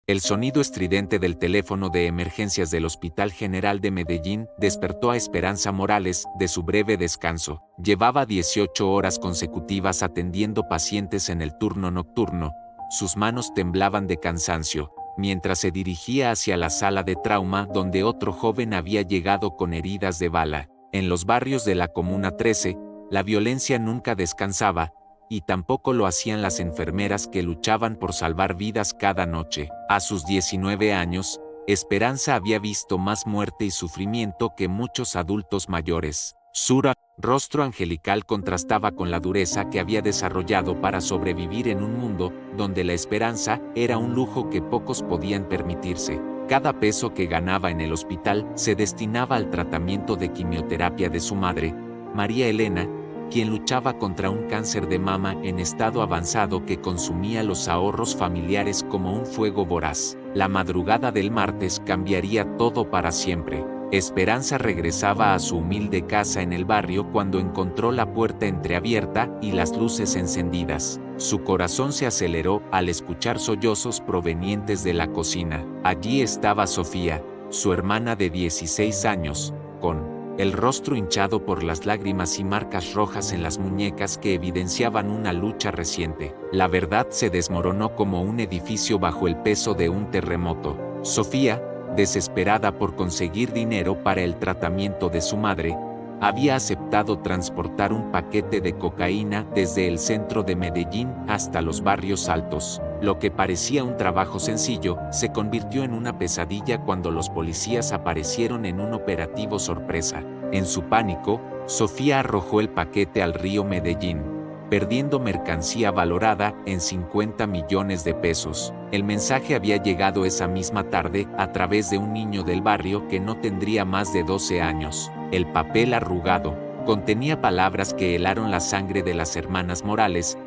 El sonido estridente del teléfono de emergencias del Hospital General de Medellín despertó a Esperanza Morales de su breve descanso. Llevaba 18 horas consecutivas atendiendo pacientes en el turno nocturno. Sus manos temblaban de cansancio, mientras se dirigía hacia la sala de trauma donde otro joven había llegado con heridas de bala. En los barrios de la Comuna 13, la violencia nunca descansaba, y tampoco lo hacían las enfermeras que luchaban por salvar vidas cada noche. A sus 19 años, Esperanza había visto más muerte y sufrimiento que muchos adultos mayores. Su rostro angelical contrastaba con la dureza que había desarrollado para sobrevivir en un mundo donde la esperanza era un lujo que pocos podían permitirse. Cada peso que ganaba en el hospital se destinaba al tratamiento de quimioterapia de su madre, María Elena, quien luchaba contra un cáncer de mama en estado avanzado que consumía los ahorros familiares como un fuego voraz. La madrugada del martes cambiaría todo para siempre. Esperanza regresaba a su humilde casa en el barrio cuando encontró la puerta entreabierta y las luces encendidas. Su corazón se aceleró al escuchar sollozos provenientes de la cocina. Allí estaba Sofía, su hermana de 16 años, con el rostro hinchado por las lágrimas y marcas rojas en las muñecas que evidenciaban una lucha reciente. La verdad se desmoronó como un edificio bajo el peso de un terremoto. Sofía, desesperada por conseguir dinero para el tratamiento de su madre, había aceptado transportar un paquete de cocaína desde el centro de Medellín hasta los barrios altos. Lo que parecía un trabajo sencillo, se convirtió en una pesadilla cuando los policías aparecieron en un operativo sorpresa. En su pánico, Sofía arrojó el paquete al río Medellín, perdiendo mercancía valorada en 50 millones de pesos. El mensaje había llegado esa misma tarde a través de un niño del barrio que no tendría más de 12 años. El papel arrugado contenía palabras que helaron la sangre de las hermanas Morales.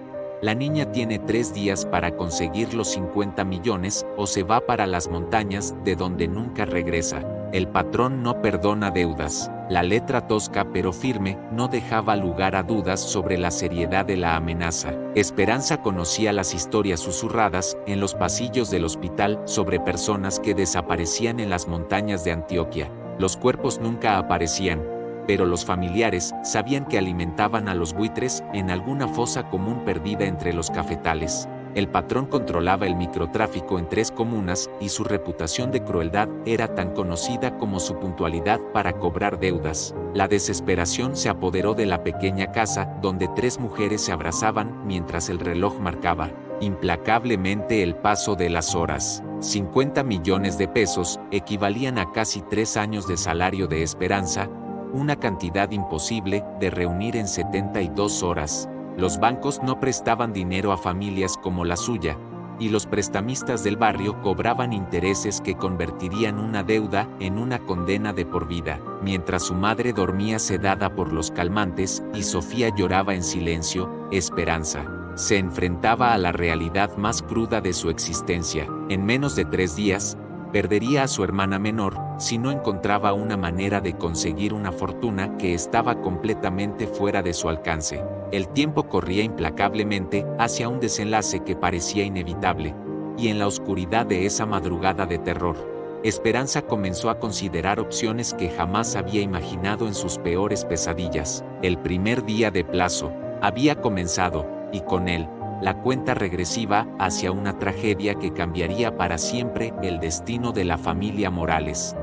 La niña tiene 3 días para conseguir los 50 millones o se va para las montañas de donde nunca regresa. El patrón no perdona deudas. La letra tosca pero firme no dejaba lugar a dudas sobre la seriedad de la amenaza. Esperanza conocía las historias susurradas en los pasillos del hospital sobre personas que desaparecían en las montañas de Antioquia. Los cuerpos nunca aparecían, pero los familiares sabían que alimentaban a los buitres en alguna fosa común perdida entre los cafetales. El patrón controlaba el microtráfico en 3 comunas y su reputación de crueldad era tan conocida como su puntualidad para cobrar deudas. La desesperación se apoderó de la pequeña casa donde 3 mujeres se abrazaban mientras el reloj marcaba implacablemente el paso de las horas. 50 millones de pesos equivalían a casi 3 años de salario de Esperanza, una cantidad imposible de reunir en 72 horas. Los bancos no prestaban dinero a familias como la suya, y los prestamistas del barrio cobraban intereses que convertirían una deuda en una condena de por vida. Mientras su madre dormía sedada por los calmantes y Sofía lloraba en silencio, Esperanza se enfrentaba a la realidad más cruda de su existencia. En menos de 3 días, perdería a su hermana menor si no encontraba una manera de conseguir una fortuna que estaba completamente fuera de su alcance. El tiempo corría implacablemente hacia un desenlace que parecía inevitable, y en la oscuridad de esa madrugada de terror, Esperanza comenzó a considerar opciones que jamás había imaginado en sus peores pesadillas. El primer día de plazo había comenzado, y con él, la cuenta regresiva hacia una tragedia que cambiaría para siempre el destino de la familia Morales.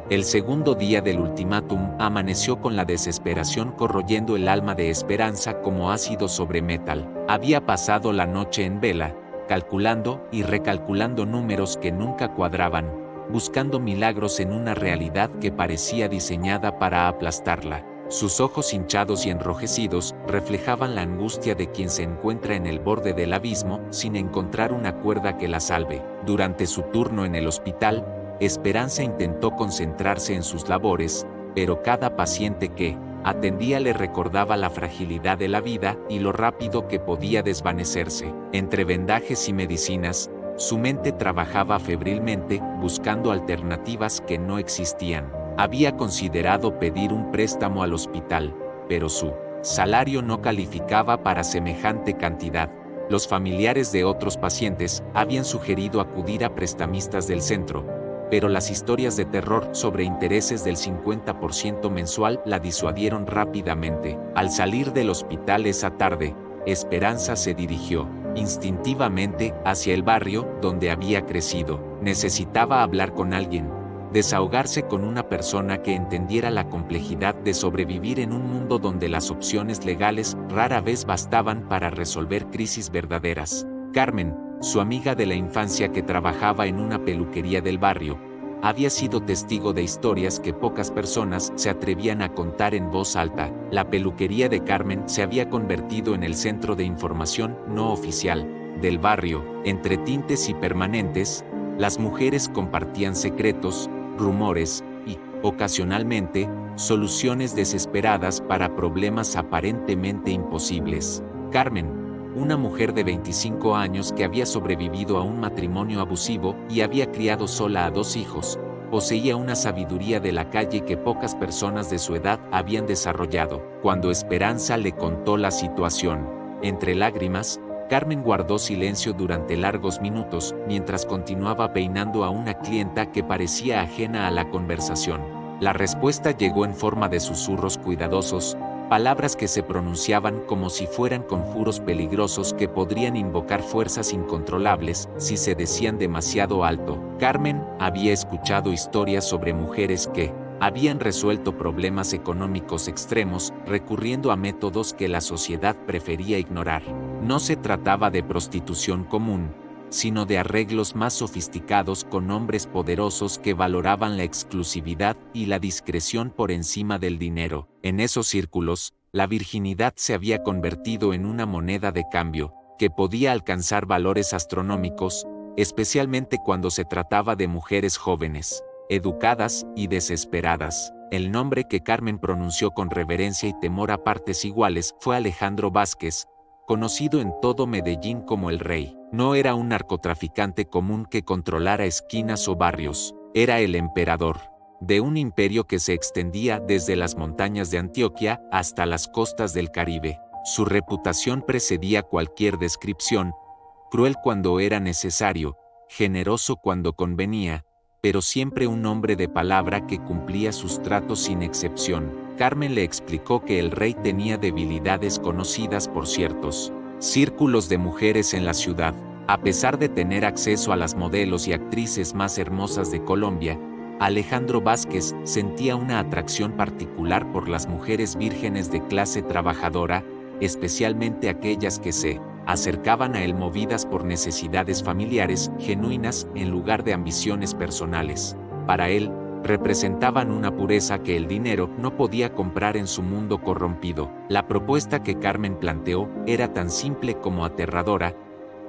El segundo día del ultimátum amaneció con la desesperación corroyendo el alma de Esperanza como ácido sobre metal. Había pasado la noche en vela, calculando y recalculando números que nunca cuadraban, buscando milagros en una realidad que parecía diseñada para aplastarla. Sus ojos hinchados y enrojecidos reflejaban la angustia de quien se encuentra en el borde del abismo sin encontrar una cuerda que la salve. Durante su turno en el hospital, Esperanza intentó concentrarse en sus labores, pero cada paciente que atendía le recordaba la fragilidad de la vida y lo rápido que podía desvanecerse. Entre vendajes y medicinas, su mente trabajaba febrilmente buscando alternativas que no existían. Había considerado pedir un préstamo al hospital, pero su salario no calificaba para semejante cantidad. Los familiares de otros pacientes habían sugerido acudir a prestamistas del centro, pero las historias de terror sobre intereses del 50% mensual la disuadieron rápidamente. Al salir del hospital esa tarde, Esperanza se dirigió instintivamente hacia el barrio donde había crecido. Necesitaba hablar con alguien, desahogarse con una persona que entendiera la complejidad de sobrevivir en un mundo donde las opciones legales rara vez bastaban para resolver crisis verdaderas. Carmen, su amiga de la infancia que trabajaba en una peluquería del barrio, había sido testigo de historias que pocas personas se atrevían a contar en voz alta. La peluquería de Carmen se había convertido en el centro de información no oficial del barrio. Entre tintes y permanentes, las mujeres compartían secretos, rumores y, ocasionalmente, soluciones desesperadas para problemas aparentemente imposibles. Carmen, una mujer de 25 años que había sobrevivido a un matrimonio abusivo y había criado sola a 2 hijos, poseía una sabiduría de la calle que pocas personas de su edad habían desarrollado. Cuando Esperanza le contó la situación, entre lágrimas, Carmen guardó silencio durante largos minutos mientras continuaba peinando a una clienta que parecía ajena a la conversación. La respuesta llegó en forma de susurros cuidadosos, palabras que se pronunciaban como si fueran conjuros peligrosos que podrían invocar fuerzas incontrolables si se decían demasiado alto. Carmen había escuchado historias sobre mujeres que habían resuelto problemas económicos extremos recurriendo a métodos que la sociedad prefería ignorar. No se trataba de prostitución común, sino de arreglos más sofisticados con hombres poderosos que valoraban la exclusividad y la discreción por encima del dinero. En esos círculos, la virginidad se había convertido en una moneda de cambio, que podía alcanzar valores astronómicos, especialmente cuando se trataba de mujeres jóvenes, educadas y desesperadas. El nombre que Carmen pronunció con reverencia y temor a partes iguales fue Alejandro Vázquez, conocido en todo Medellín como el Rey. No era un narcotraficante común que controlara esquinas o barrios, era el emperador de un imperio que se extendía desde las montañas de Antioquia hasta las costas del Caribe. Su reputación precedía cualquier descripción, cruel cuando era necesario, generoso cuando convenía, pero siempre un hombre de palabra que cumplía sus tratos sin excepción. Carmen le explicó que el rey tenía debilidades conocidas por ciertos círculos de mujeres en la ciudad. A pesar de tener acceso a las modelos y actrices más hermosas de Colombia, Alejandro Vázquez sentía una atracción particular por las mujeres vírgenes de clase trabajadora, especialmente aquellas que se acercaban a él movidas por necesidades familiares genuinas en lugar de ambiciones personales. Para él, representaban una pureza que el dinero no podía comprar en su mundo corrompido. La propuesta que Carmen planteó era tan simple como aterradora.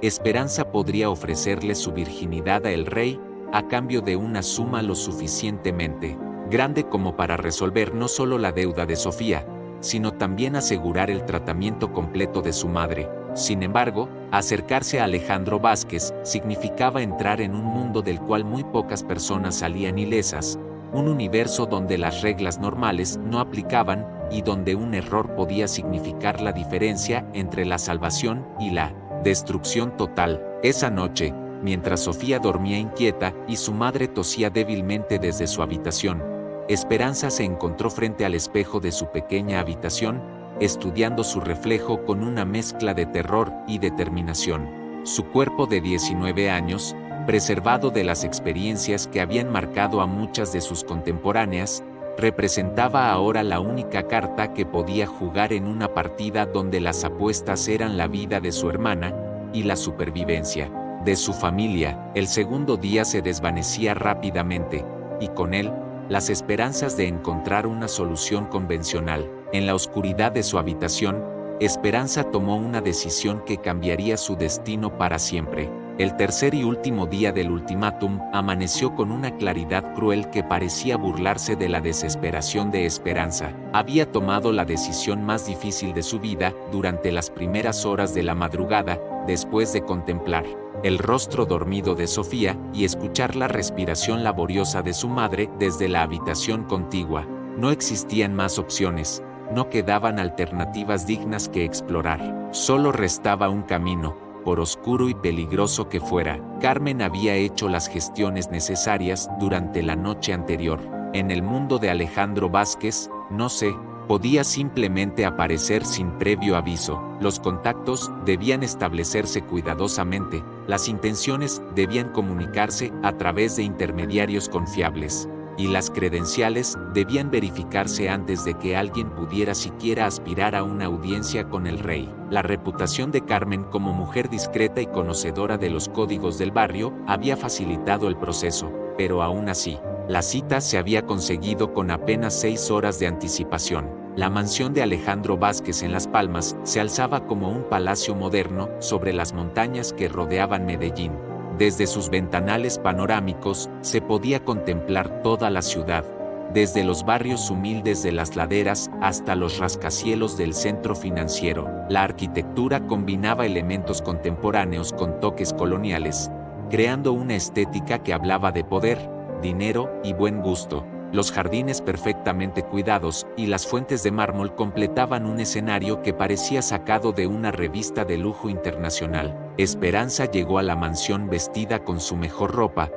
Esperanza podría ofrecerle su virginidad a el rey, a cambio de una suma lo suficientemente grande como para resolver no solo la deuda de Sofía, sino también asegurar el tratamiento completo de su madre. Sin embargo, acercarse a Alejandro Vázquez significaba entrar en un mundo del cual muy pocas personas salían ilesas, un universo donde las reglas normales no aplicaban y donde un error podía significar la diferencia entre la salvación y la destrucción total. Esa noche, mientras Sofía dormía inquieta y su madre tosía débilmente desde su habitación, Esperanza se encontró frente al espejo de su pequeña habitación, estudiando su reflejo con una mezcla de terror y determinación. Su cuerpo de 19 años, preservado de las experiencias que habían marcado a muchas de sus contemporáneas, representaba ahora la única carta que podía jugar en una partida donde las apuestas eran la vida de su hermana y la supervivencia de su familia. El segundo día se desvanecía rápidamente, y con él, las esperanzas de encontrar una solución convencional. En la oscuridad de su habitación, Esperanza tomó una decisión que cambiaría su destino para siempre. El tercer y último día del ultimátum amaneció con una claridad cruel que parecía burlarse de la desesperación de Esperanza. Había tomado la decisión más difícil de su vida durante las primeras horas de la madrugada, después de contemplar el rostro dormido de Sofía y escuchar la respiración laboriosa de su madre desde la habitación contigua. No existían más opciones, no quedaban alternativas dignas que explorar. Solo restaba un camino: por oscuro y peligroso que fuera. Carmen había hecho las gestiones necesarias durante la noche anterior. En el mundo de Alejandro Vázquez, no se podía simplemente aparecer sin previo aviso. Los contactos debían establecerse cuidadosamente, las intenciones debían comunicarse a través de intermediarios confiables, y las credenciales debían verificarse antes de que alguien pudiera siquiera aspirar a una audiencia con el rey. La reputación de Carmen como mujer discreta y conocedora de los códigos del barrio había facilitado el proceso, pero aún así, la cita se había conseguido con apenas 6 horas de anticipación. La mansión de Alejandro Vázquez en Las Palmas se alzaba como un palacio moderno sobre las montañas que rodeaban Medellín. Desde sus ventanales panorámicos se podía contemplar toda la ciudad, desde los barrios humildes de las laderas hasta los rascacielos del centro financiero. La arquitectura combinaba elementos contemporáneos con toques coloniales, creando una estética que hablaba de poder, dinero y buen gusto. Los jardines perfectamente cuidados y las fuentes de mármol completaban un escenario que parecía sacado de una revista de lujo internacional. Esperanza llegó a la mansión vestida con su mejor ropa,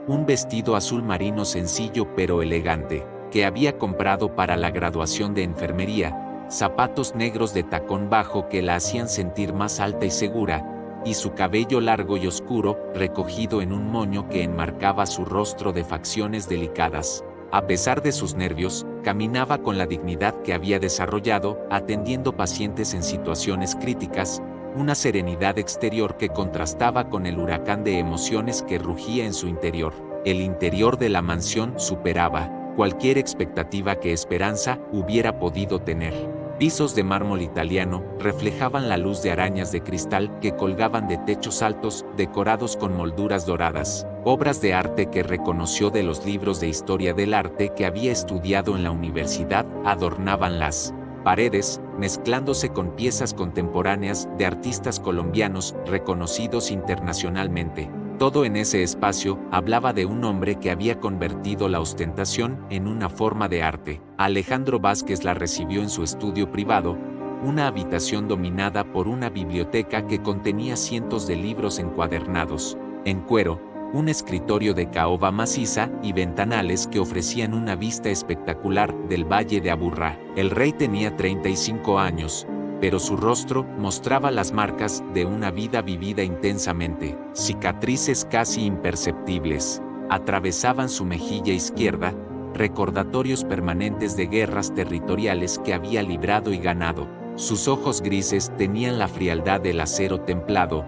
un vestido azul marino sencillo pero elegante, que había comprado para la graduación de enfermería, zapatos negros de tacón bajo que la hacían sentir más alta y segura, y su cabello largo y oscuro, recogido en un moño que enmarcaba su rostro de facciones delicadas. A pesar de sus nervios, caminaba con la dignidad que había desarrollado, atendiendo pacientes en situaciones críticas, una serenidad exterior que contrastaba con el huracán de emociones que rugía en su interior. El interior de la mansión superaba cualquier expectativa que Esperanza hubiera podido tener. Pisos de mármol italiano reflejaban la luz de arañas de cristal que colgaban de techos altos, decorados con molduras doradas. Obras de arte que reconoció de los libros de historia del arte que había estudiado en la universidad adornaban las paredes, mezclándose con piezas contemporáneas de artistas colombianos reconocidos internacionalmente. Todo en ese espacio hablaba de un hombre que había convertido la ostentación en una forma de arte. Alejandro Vázquez la recibió en su estudio privado, una habitación dominada por una biblioteca que contenía cientos de libros encuadernados, en cuero, un escritorio de caoba maciza y ventanales que ofrecían una vista espectacular del Valle de Aburrá. El rey tenía 35 años, pero su rostro mostraba las marcas de una vida vivida intensamente. Cicatrices casi imperceptibles atravesaban su mejilla izquierda, recordatorios permanentes de guerras territoriales que había librado y ganado. Sus ojos grises tenían la frialdad del acero templado,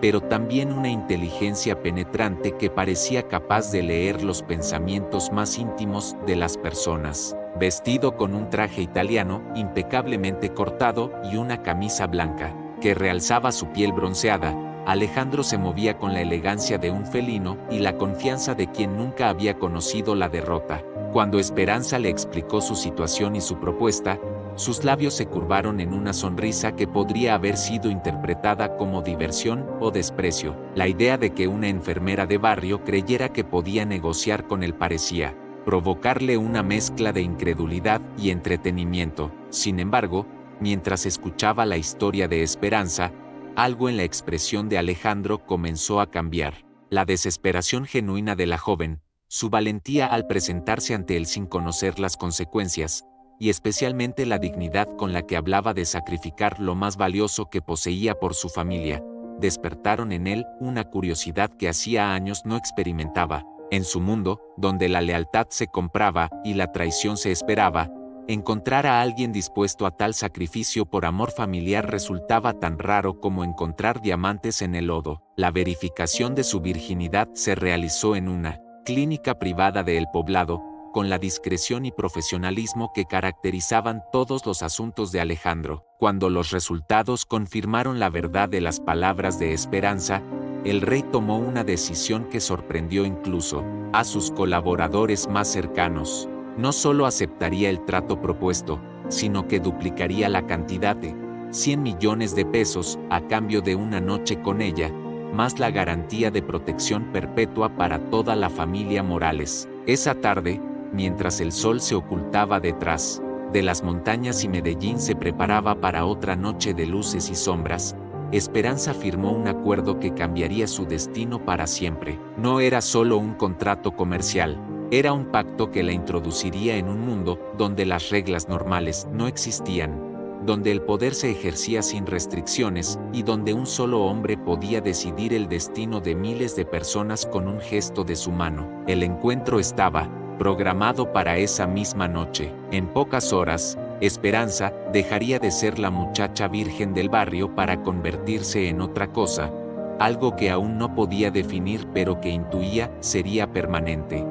pero también una inteligencia penetrante que parecía capaz de leer los pensamientos más íntimos de las personas. Vestido con un traje italiano impecablemente cortado y una camisa blanca, que realzaba su piel bronceada, Alejandro se movía con la elegancia de un felino y la confianza de quien nunca había conocido la derrota. Cuando Esperanza le explicó su situación y su propuesta, sus labios se curvaron en una sonrisa que podría haber sido interpretada como diversión o desprecio. La idea de que una enfermera de barrio creyera que podía negociar con él parecía provocarle una mezcla de incredulidad y entretenimiento. Sin embargo, mientras escuchaba la historia de Esperanza, algo en la expresión de Alejandro comenzó a cambiar. La desesperación genuina de la joven, su valentía al presentarse ante él sin conocer las consecuencias, y especialmente la dignidad con la que hablaba de sacrificar lo más valioso que poseía por su familia, despertaron en él una curiosidad que hacía años no experimentaba. En su mundo, donde la lealtad se compraba y la traición se esperaba, encontrar a alguien dispuesto a tal sacrificio por amor familiar resultaba tan raro como encontrar diamantes en el lodo. La verificación de su virginidad se realizó en una clínica privada de El Poblado, con la discreción y profesionalismo que caracterizaban todos los asuntos de Alejandro. Cuando los resultados confirmaron la verdad de las palabras de Esperanza, el rey tomó una decisión que sorprendió incluso a sus colaboradores más cercanos. No solo aceptaría el trato propuesto, sino que duplicaría la cantidad de 100 millones de pesos a cambio de una noche con ella, más la garantía de protección perpetua para toda la familia Morales. Esa tarde, mientras el sol se ocultaba detrás de las montañas y Medellín se preparaba para otra noche de luces y sombras, Esperanza firmó un acuerdo que cambiaría su destino para siempre. No era solo un contrato comercial, era un pacto que la introduciría en un mundo donde las reglas normales no existían, donde el poder se ejercía sin restricciones y donde un solo hombre podía decidir el destino de miles de personas con un gesto de su mano. El encuentro estaba programado para esa misma noche. En pocas horas, Esperanza dejaría de ser la muchacha virgen del barrio para convertirse en otra cosa, algo que aún no podía definir pero que intuía sería permanente.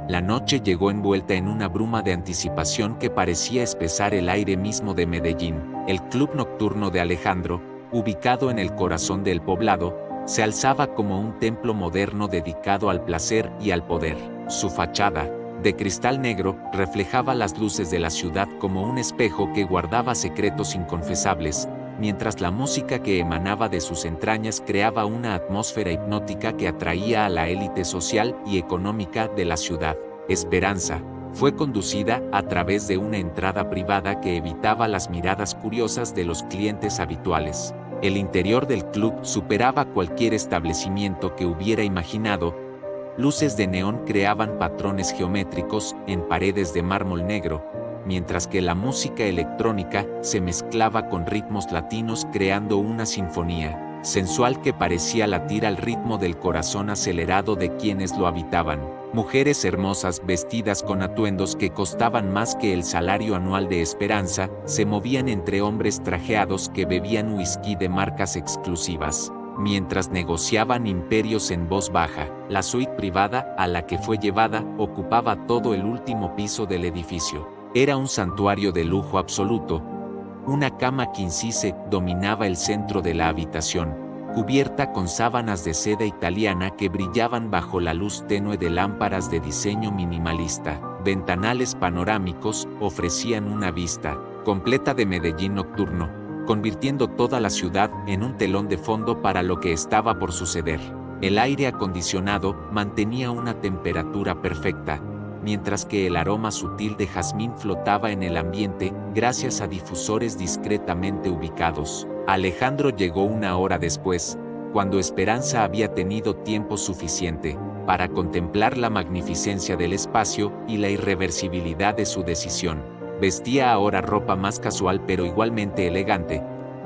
La noche llegó envuelta en una bruma de anticipación que parecía espesar el aire mismo de Medellín. El club nocturno de Alejandro, ubicado en el corazón del poblado, se alzaba como un templo moderno dedicado al placer y al poder. Su fachada, de cristal negro, reflejaba las luces de la ciudad como un espejo que guardaba secretos inconfesables, mientras la música que emanaba de sus entrañas creaba una atmósfera hipnótica que atraía a la élite social y económica de la ciudad. Esperanza fue conducida a través de una entrada privada que evitaba las miradas curiosas de los clientes habituales. El interior del club superaba cualquier establecimiento que hubiera imaginado. Luces de neón creaban patrones geométricos en paredes de mármol negro, mientras que la música electrónica se mezclaba con ritmos latinos creando una sinfonía sensual que parecía latir al ritmo del corazón acelerado de quienes lo habitaban. Mujeres hermosas vestidas con atuendos que costaban más que el salario anual de Esperanza, se movían entre hombres trajeados que bebían whisky de marcas exclusivas, mientras negociaban imperios en voz baja. La suite privada a la que fue llevada ocupaba todo el último piso del edificio. Era un santuario de lujo absoluto. Una cama king size dominaba el centro de la habitación, cubierta con sábanas de seda italiana que brillaban bajo la luz tenue de lámparas de diseño minimalista. Ventanales panorámicos ofrecían una vista completa de Medellín nocturno, convirtiendo toda la ciudad en un telón de fondo para lo que estaba por suceder. El aire acondicionado mantenía una temperatura perfecta, mientras que el aroma sutil de jazmín flotaba en el ambiente gracias a difusores discretamente ubicados. Alejandro llegó una hora después, cuando Esperanza había tenido tiempo suficiente para contemplar la magnificencia del espacio y la irreversibilidad de su decisión. Vestía ahora ropa más casual pero igualmente elegante,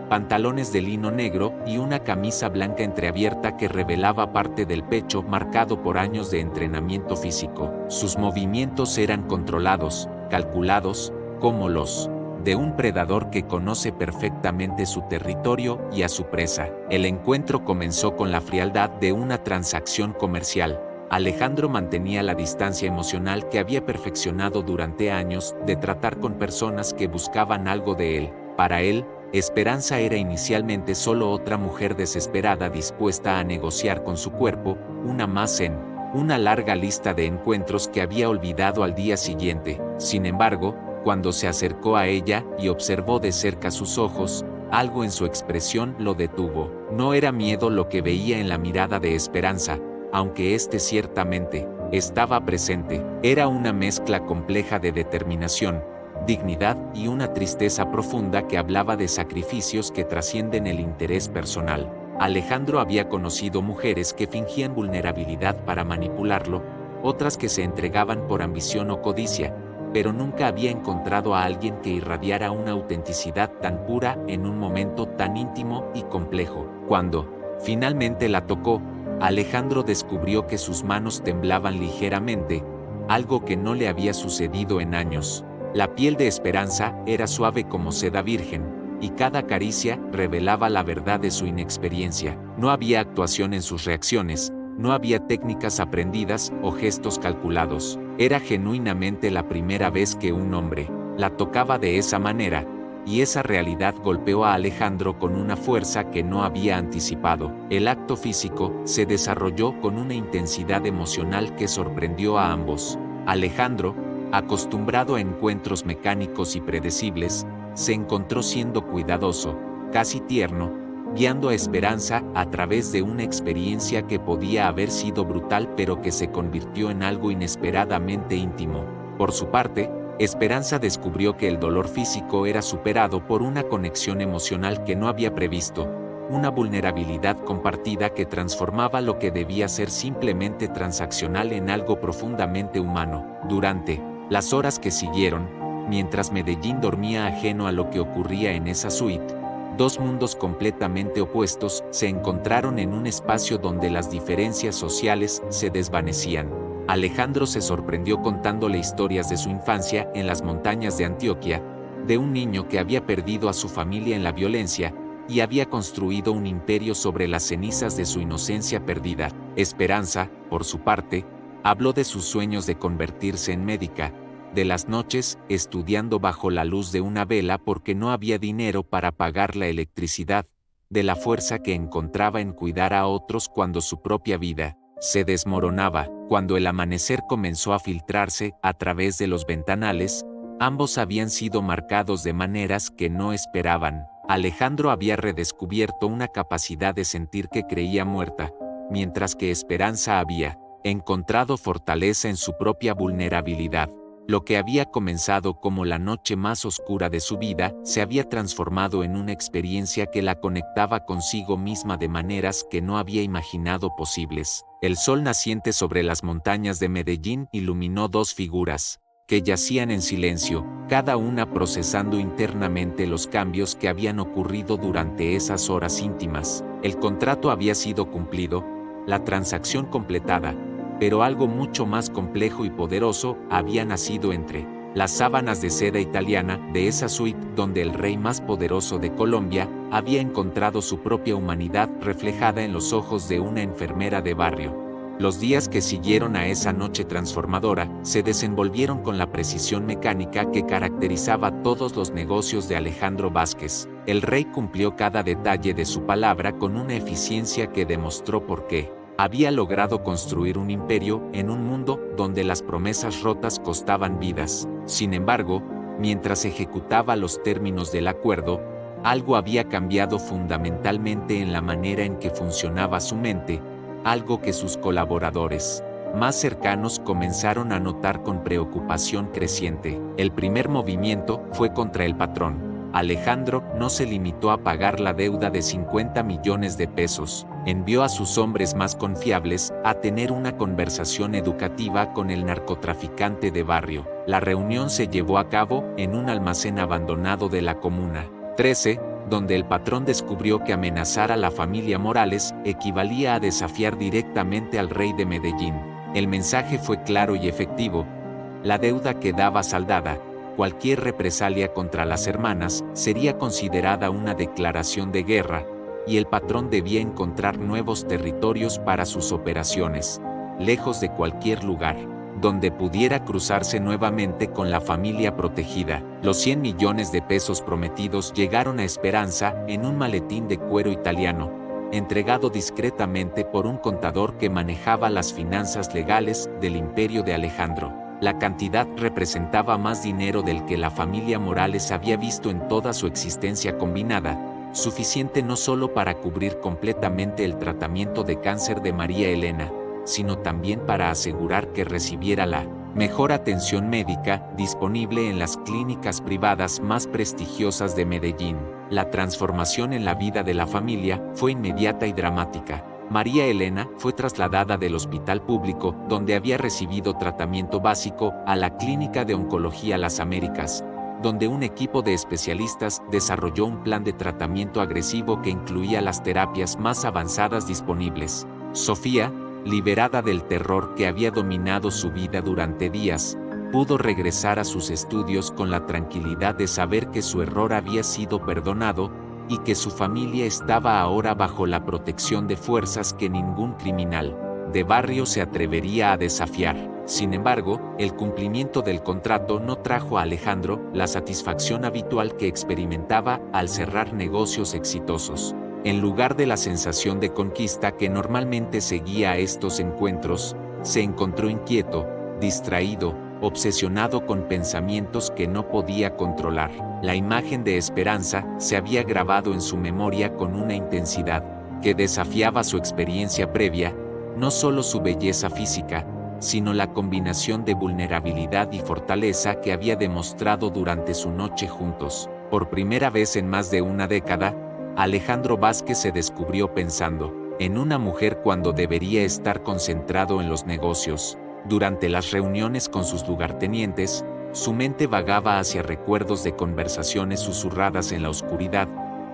pantalones de lino negro y una camisa blanca entreabierta que revelaba parte del pecho marcado por años de entrenamiento físico. Sus movimientos eran controlados, calculados, como los de un predador que conoce perfectamente su territorio y a su presa. El encuentro comenzó con la frialdad de una transacción comercial. Alejandro mantenía la distancia emocional que había perfeccionado durante años de tratar con personas que buscaban algo de él. Para él, Esperanza era inicialmente solo otra mujer desesperada dispuesta a negociar con su cuerpo, una más en una larga lista de encuentros que había olvidado al día siguiente. Sin embargo, cuando se acercó a ella y observó de cerca sus ojos, algo en su expresión lo detuvo. No era miedo lo que veía en la mirada de Esperanza, aunque este ciertamente estaba presente. Era una mezcla compleja de determinación, dignidad y una tristeza profunda que hablaba de sacrificios que trascienden el interés personal. Alejandro había conocido mujeres que fingían vulnerabilidad para manipularlo, otras que se entregaban por ambición o codicia, pero nunca había encontrado a alguien que irradiara una autenticidad tan pura en un momento tan íntimo y complejo. Cuando finalmente la tocó, Alejandro descubrió que sus manos temblaban ligeramente, algo que no le había sucedido en años. La piel de Esperanza era suave como seda virgen, y cada caricia revelaba la verdad de su inexperiencia. No había actuación en sus reacciones, no había técnicas aprendidas o gestos calculados. Era genuinamente la primera vez que un hombre la tocaba de esa manera, y esa realidad golpeó a Alejandro con una fuerza que no había anticipado. El acto físico se desarrolló con una intensidad emocional que sorprendió a ambos. Alejandro, acostumbrado a encuentros mecánicos y predecibles, se encontró siendo cuidadoso, casi tierno, guiando a Esperanza a través de una experiencia que podía haber sido brutal pero que se convirtió en algo inesperadamente íntimo. Por su parte, Esperanza descubrió que el dolor físico era superado por una conexión emocional que no había previsto. una vulnerabilidad compartida que transformaba lo que debía ser simplemente transaccional en algo profundamente humano. Durante las horas que siguieron, mientras Medellín dormía ajeno a lo que ocurría en esa suite, dos mundos completamente opuestos se encontraron en un espacio donde las diferencias sociales se desvanecían. Alejandro se sorprendió contándole historias de su infancia en las montañas de Antioquia, de un niño que había perdido a su familia en la violencia y había construido un imperio sobre las cenizas de su inocencia perdida. Esperanza, por su parte, habló de sus sueños de convertirse en médica, de las noches estudiando bajo la luz de una vela porque no había dinero para pagar la electricidad, de la fuerza que encontraba en cuidar a otros cuando su propia vida se desmoronaba. Cuando el amanecer comenzó a filtrarse a través de los ventanales, ambos habían sido marcados de maneras que no esperaban. Alejandro había redescubierto una capacidad de sentir que creía muerta, mientras que Esperanza había encontrado fortaleza en su propia vulnerabilidad. Lo que había comenzado como la noche más oscura de su vida se había transformado en una experiencia que la conectaba consigo misma de maneras que no había imaginado posibles. El sol naciente sobre las montañas de Medellín iluminó dos figuras, que yacían en silencio, cada una procesando internamente los cambios que habían ocurrido durante esas horas íntimas. El contrato había sido cumplido, la transacción completada, pero algo mucho más complejo y poderoso había nacido entre las sábanas de seda italiana de esa suite donde el rey más poderoso de Colombia había encontrado su propia humanidad reflejada en los ojos de una enfermera de barrio. Los días que siguieron a esa noche transformadora se desenvolvieron con la precisión mecánica que caracterizaba todos los negocios de Alejandro Vázquez. El rey cumplió cada detalle de su palabra con una eficiencia que demostró por qué había logrado construir un imperio en un mundo donde las promesas rotas costaban vidas. Sin embargo, mientras ejecutaba los términos del acuerdo, algo había cambiado fundamentalmente en la manera en que funcionaba su mente, algo que sus colaboradores más cercanos comenzaron a notar con preocupación creciente. El primer movimiento fue contra el patrón. Alejandro no se limitó a pagar la deuda de 50 millones de pesos. Envió a sus hombres más confiables a tener una conversación educativa con el narcotraficante de barrio. La reunión se llevó a cabo en un almacén abandonado de la Comuna 13, donde el patrón descubrió que amenazar a la familia Morales equivalía a desafiar directamente al rey de Medellín. El mensaje fue claro y efectivo. La deuda quedaba saldada. Cualquier represalia contra las hermanas sería considerada una declaración de guerra, y el patrón debía encontrar nuevos territorios para sus operaciones, lejos de cualquier lugar donde pudiera cruzarse nuevamente con la familia protegida. Los 100 millones de pesos prometidos llegaron a Esperanza en un maletín de cuero italiano, entregado discretamente por un contador que manejaba las finanzas legales del imperio de Alejandro. La cantidad representaba más dinero del que la familia Morales había visto en toda su existencia combinada, suficiente no solo para cubrir completamente el tratamiento de cáncer de María Elena, sino también para asegurar que recibiera la mejor atención médica disponible en las clínicas privadas más prestigiosas de Medellín. La transformación en la vida de la familia fue inmediata y dramática. María Elena fue trasladada del hospital público, donde había recibido tratamiento básico, a la Clínica de Oncología Las Américas, donde un equipo de especialistas desarrolló un plan de tratamiento agresivo que incluía las terapias más avanzadas disponibles. Sofía, liberada del terror que había dominado su vida durante días, pudo regresar a sus estudios con la tranquilidad de saber que su error había sido perdonado y que su familia estaba ahora bajo la protección de fuerzas que ningún criminal de barrio se atrevería a desafiar. Sin embargo, el cumplimiento del contrato no trajo a Alejandro la satisfacción habitual que experimentaba al cerrar negocios exitosos. En lugar de la sensación de conquista que normalmente seguía a estos encuentros, se encontró inquieto, distraído, obsesionado con pensamientos que no podía controlar. La imagen de Esperanza se había grabado en su memoria con una intensidad que desafiaba su experiencia previa, no solo su belleza física, sino la combinación de vulnerabilidad y fortaleza que había demostrado durante su noche juntos. Por primera vez en más de una década, Alejandro Vázquez se descubrió pensando en una mujer cuando debería estar concentrado en los negocios. Durante las reuniones con sus lugartenientes, su mente vagaba hacia recuerdos de conversaciones susurradas en la oscuridad,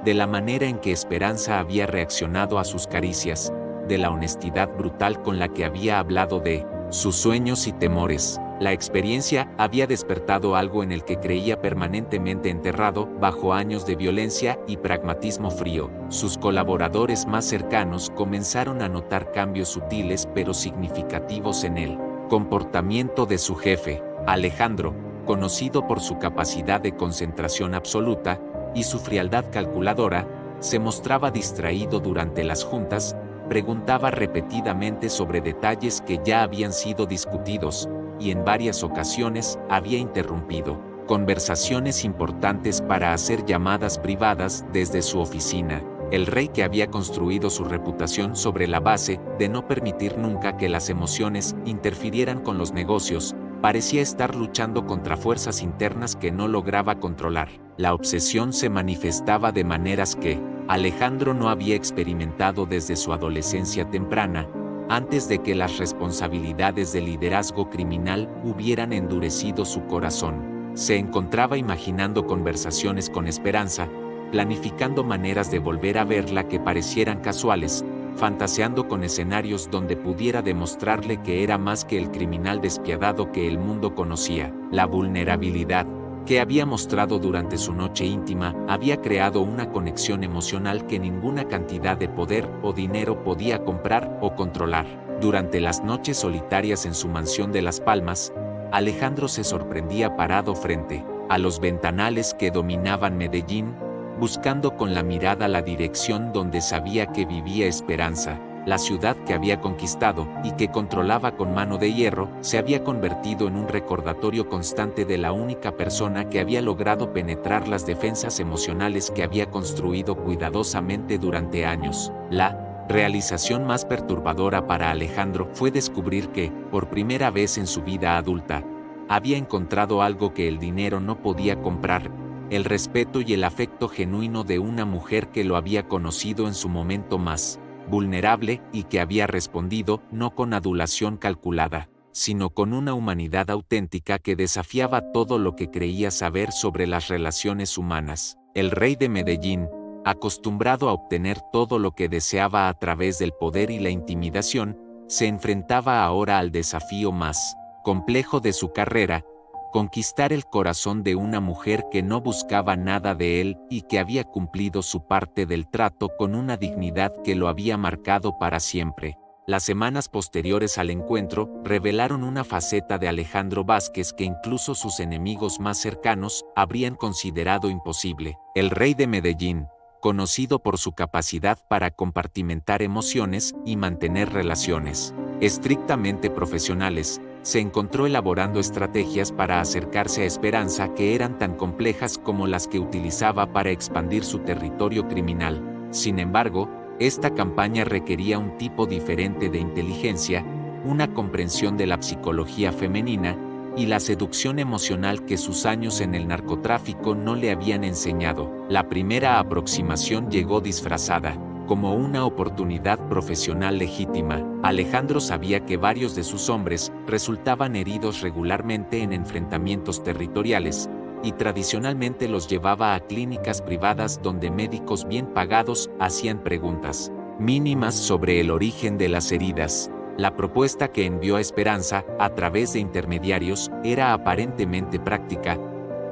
de la manera en que Esperanza había reaccionado a sus caricias, de la honestidad brutal con la que había hablado de sus sueños y temores. La experiencia había despertado algo en el que creía permanentemente enterrado bajo años de violencia y pragmatismo frío. Sus colaboradores más cercanos comenzaron a notar cambios sutiles pero significativos en el comportamiento de su jefe, Alejandro, conocido por su capacidad de concentración absoluta y su frialdad calculadora. Se mostraba distraído durante las juntas, preguntaba repetidamente sobre detalles que ya habían sido discutidos, y en varias ocasiones había interrumpido conversaciones importantes para hacer llamadas privadas desde su oficina. El rey, que había construido su reputación sobre la base de no permitir nunca que las emociones interfirieran con los negocios, parecía estar luchando contra fuerzas internas que no lograba controlar. La obsesión se manifestaba de maneras que Alejandro no había experimentado desde su adolescencia temprana, antes de que las responsabilidades del liderazgo criminal hubieran endurecido su corazón. Se encontraba imaginando conversaciones con Esperanza, planificando maneras de volver a verla que parecieran casuales, fantaseando con escenarios donde pudiera demostrarle que era más que el criminal despiadado que el mundo conocía. La vulnerabilidad que había mostrado durante su noche íntima había creado una conexión emocional que ninguna cantidad de poder o dinero podía comprar o controlar. Durante las noches solitarias en su mansión de Las Palmas, Alejandro se sorprendía parado frente a los ventanales que dominaban Medellín, buscando con la mirada la dirección donde sabía que vivía Esperanza. La ciudad que había conquistado y que controlaba con mano de hierro se había convertido en un recordatorio constante de la única persona que había logrado penetrar las defensas emocionales que había construido cuidadosamente durante años. La realización más perturbadora para Alejandro fue descubrir que, por primera vez en su vida adulta, había encontrado algo que el dinero no podía comprar: el respeto y el afecto genuino de una mujer que lo había conocido en su momento más vulnerable y que había respondido no con adulación calculada, sino con una humanidad auténtica que desafiaba todo lo que creía saber sobre las relaciones humanas. El rey de Medellín, acostumbrado a obtener todo lo que deseaba a través del poder y la intimidación, se enfrentaba ahora al desafío más complejo de su carrera: conquistar el corazón de una mujer que no buscaba nada de él y que había cumplido su parte del trato con una dignidad que lo había marcado para siempre. Las semanas posteriores al encuentro revelaron una faceta de Alejandro Vázquez que incluso sus enemigos más cercanos habrían considerado imposible. El rey de Medellín, conocido por su capacidad para compartimentar emociones y mantener relaciones estrictamente profesionales, se encontró elaborando estrategias para acercarse a Esperanza que eran tan complejas como las que utilizaba para expandir su territorio criminal. Sin embargo, esta campaña requería un tipo diferente de inteligencia, una comprensión de la psicología femenina y la seducción emocional que sus años en el narcotráfico no le habían enseñado. La primera aproximación llegó disfrazada como una oportunidad profesional legítima. Alejandro sabía que varios de sus hombres resultaban heridos regularmente en enfrentamientos territoriales, y tradicionalmente los llevaba a clínicas privadas donde médicos bien pagados hacían preguntas mínimas sobre el origen de las heridas. La propuesta que envió a Esperanza, a través de intermediarios, era aparentemente práctica: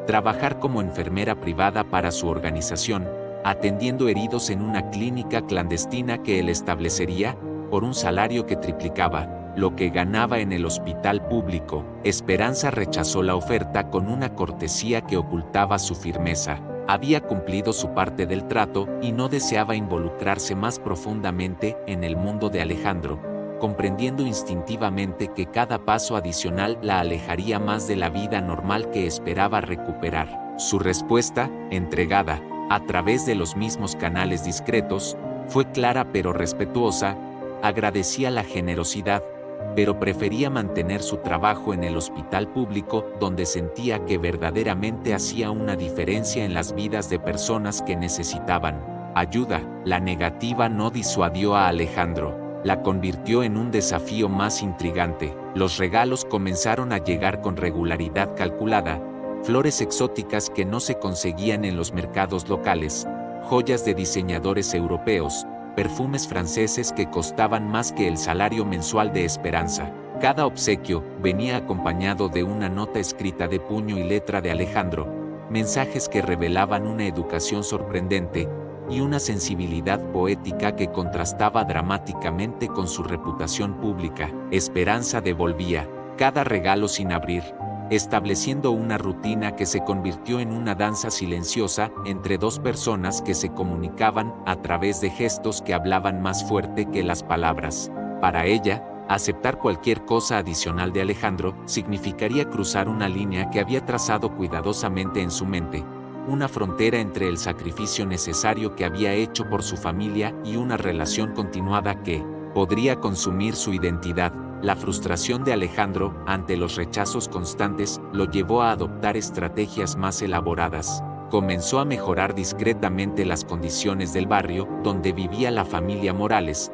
trabajar como enfermera privada para su organización, atendiendo heridos en una clínica clandestina que él establecería, por un salario que triplicaba lo que ganaba en el hospital público. Esperanza rechazó la oferta con una cortesía que ocultaba su firmeza. Había cumplido su parte del trato y no deseaba involucrarse más profundamente en el mundo de Alejandro, comprendiendo instintivamente que cada paso adicional la alejaría más de la vida normal que esperaba recuperar. Su respuesta, entregada a través de los mismos canales discretos, fue clara pero respetuosa: agradecía la generosidad, pero prefería mantener su trabajo en el hospital público, donde sentía que verdaderamente hacía una diferencia en las vidas de personas que necesitaban ayuda. La negativa no disuadió a Alejandro, la convirtió en un desafío más intrigante. Los regalos comenzaron a llegar con regularidad calculada, flores exóticas que no se conseguían en los mercados locales, joyas de diseñadores europeos, perfumes franceses que costaban más que el salario mensual de Esperanza. Cada obsequio venía acompañado de una nota escrita de puño y letra de Alejandro, mensajes que revelaban una educación sorprendente y una sensibilidad poética que contrastaba dramáticamente con su reputación pública. Esperanza devolvía cada regalo sin abrir, estableciendo una rutina que se convirtió en una danza silenciosa entre dos personas que se comunicaban a través de gestos que hablaban más fuerte que las palabras. Para ella, aceptar cualquier cosa adicional de Alejandro significaría cruzar una línea que había trazado cuidadosamente en su mente, una frontera entre el sacrificio necesario que había hecho por su familia y una relación continuada que podría consumir su identidad. La frustración de Alejandro ante los rechazos constantes lo llevó a adoptar estrategias más elaboradas. Comenzó a mejorar discretamente las condiciones del barrio donde vivía la familia Morales.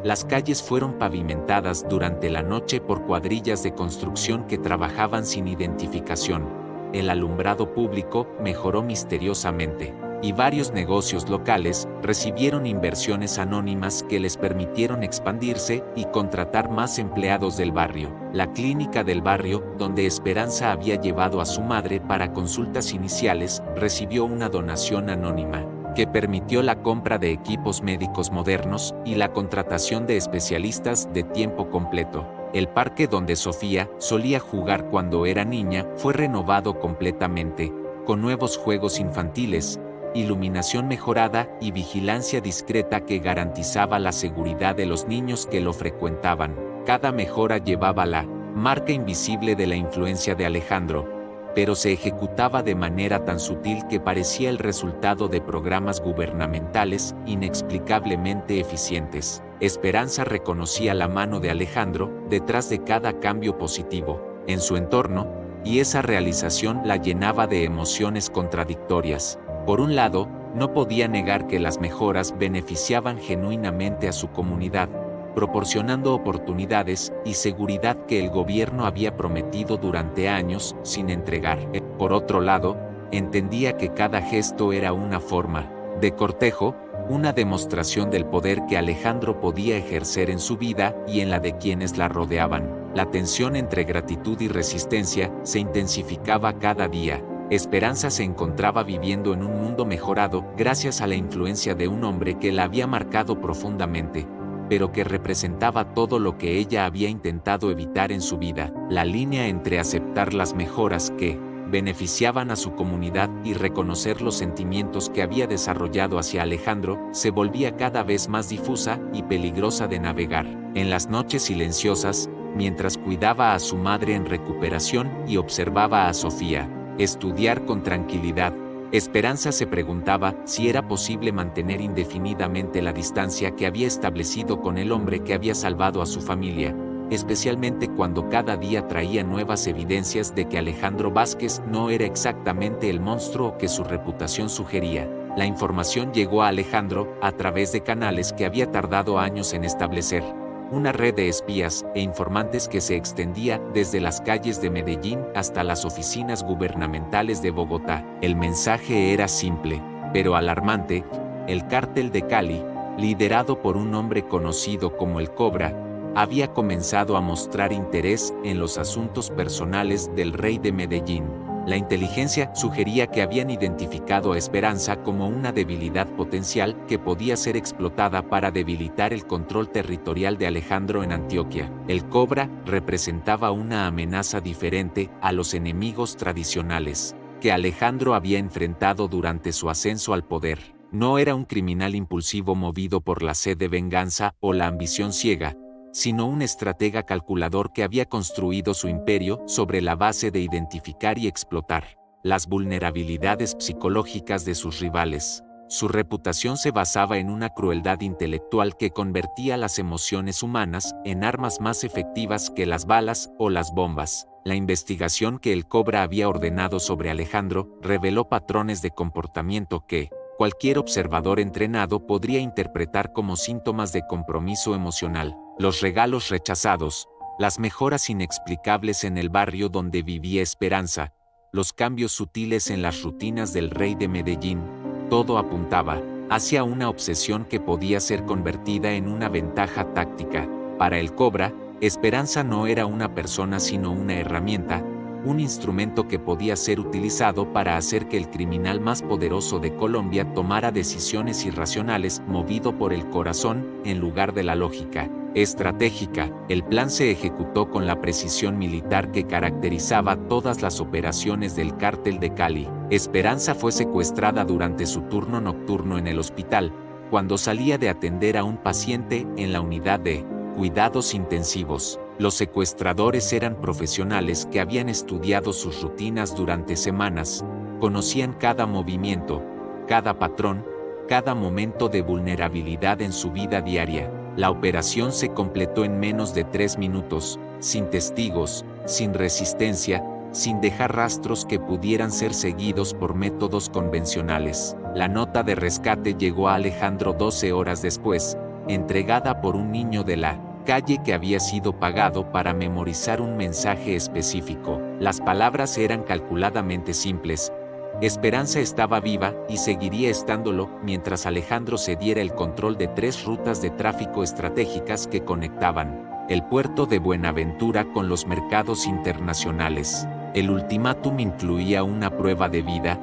Las calles fueron pavimentadas durante la noche por cuadrillas de construcción que trabajaban sin identificación. El alumbrado público mejoró misteriosamente, y varios negocios locales recibieron inversiones anónimas que les permitieron expandirse y contratar más empleados del barrio. La clínica del barrio, donde Esperanza había llevado a su madre para consultas iniciales, recibió una donación anónima que permitió la compra de equipos médicos modernos y la contratación de especialistas de tiempo completo. El parque donde Sofía solía jugar cuando era niña fue renovado completamente, con nuevos juegos infantiles, iluminación mejorada y vigilancia discreta que garantizaba la seguridad de los niños que lo frecuentaban. Cada mejora llevaba la marca invisible de la influencia de Alejandro, pero se ejecutaba de manera tan sutil que parecía el resultado de programas gubernamentales inexplicablemente eficientes. Esperanza reconocía la mano de Alejandro detrás de cada cambio positivo en su entorno, y esa realización la llenaba de emociones contradictorias. Por un lado, no podía negar que las mejoras beneficiaban genuinamente a su comunidad, proporcionando oportunidades y seguridad que el gobierno había prometido durante años sin entregar. Por otro lado, entendía que cada gesto era una forma de cortejo, una demostración del poder que Alejandro podía ejercer en su vida y en la de quienes la rodeaban. La tensión entre gratitud y resistencia se intensificaba cada día. Esperanza se encontraba viviendo en un mundo mejorado gracias a la influencia de un hombre que la había marcado profundamente, pero que representaba todo lo que ella había intentado evitar en su vida. La línea entre aceptar las mejoras que beneficiaban a su comunidad y reconocer los sentimientos que había desarrollado hacia Alejandro se volvía cada vez más difusa y peligrosa de navegar. En las noches silenciosas, mientras cuidaba a su madre en recuperación y observaba a Sofía estudiar con tranquilidad, Esperanza se preguntaba si era posible mantener indefinidamente la distancia que había establecido con el hombre que había salvado a su familia, especialmente cuando cada día traía nuevas evidencias de que Alejandro Vázquez no era exactamente el monstruo que su reputación sugería. La información llegó a Alejandro a través de canales que había tardado años en establecer, una red de espías e informantes que se extendía desde las calles de Medellín hasta las oficinas gubernamentales de Bogotá. El mensaje era simple, pero alarmante. El cártel de Cali, liderado por un hombre conocido como el Cobra, había comenzado a mostrar interés en los asuntos personales del rey de Medellín. La inteligencia sugería que habían identificado a Esperanza como una debilidad potencial que podía ser explotada para debilitar el control territorial de Alejandro en Antioquia. El Cobra representaba una amenaza diferente a los enemigos tradicionales que Alejandro había enfrentado durante su ascenso al poder. No era un criminal impulsivo movido por la sed de venganza o la ambición ciega, sino un estratega calculador que había construido su imperio sobre la base de identificar y explotar las vulnerabilidades psicológicas de sus rivales. Su reputación se basaba en una crueldad intelectual que convertía las emociones humanas en armas más efectivas que las balas o las bombas. La investigación que el Cobra había ordenado sobre Alejandro reveló patrones de comportamiento que cualquier observador entrenado podría interpretar como síntomas de compromiso emocional. Los regalos rechazados, las mejoras inexplicables en el barrio donde vivía Esperanza, los cambios sutiles en las rutinas del rey de Medellín, todo apuntaba hacia una obsesión que podía ser convertida en una ventaja táctica. Para el Cobra, Esperanza no era una persona sino una herramienta, un instrumento que podía ser utilizado para hacer que el criminal más poderoso de Colombia tomara decisiones irracionales movido por el corazón en lugar de la lógica estratégica. El plan se ejecutó con la precisión militar que caracterizaba todas las operaciones del Cártel de Cali. Esperanza fue secuestrada durante su turno nocturno en el hospital, cuando salía de atender a un paciente en la unidad de cuidados intensivos. Los secuestradores eran profesionales que habían estudiado sus rutinas durante semanas, conocían cada movimiento, cada patrón, cada momento de vulnerabilidad en su vida diaria. La operación se completó en menos de 3 minutos, sin testigos, sin resistencia, sin dejar rastros que pudieran ser seguidos por métodos convencionales. La nota de rescate llegó a Alejandro 12 horas después, entregada por un niño de la calle que había sido pagado para memorizar un mensaje específico. Las palabras eran calculadamente simples. Esperanza estaba viva y seguiría estándolo mientras Alejandro cediera el control de 3 rutas de tráfico estratégicas que conectaban el puerto de Buenaventura con los mercados internacionales. El ultimátum incluía una prueba de vida,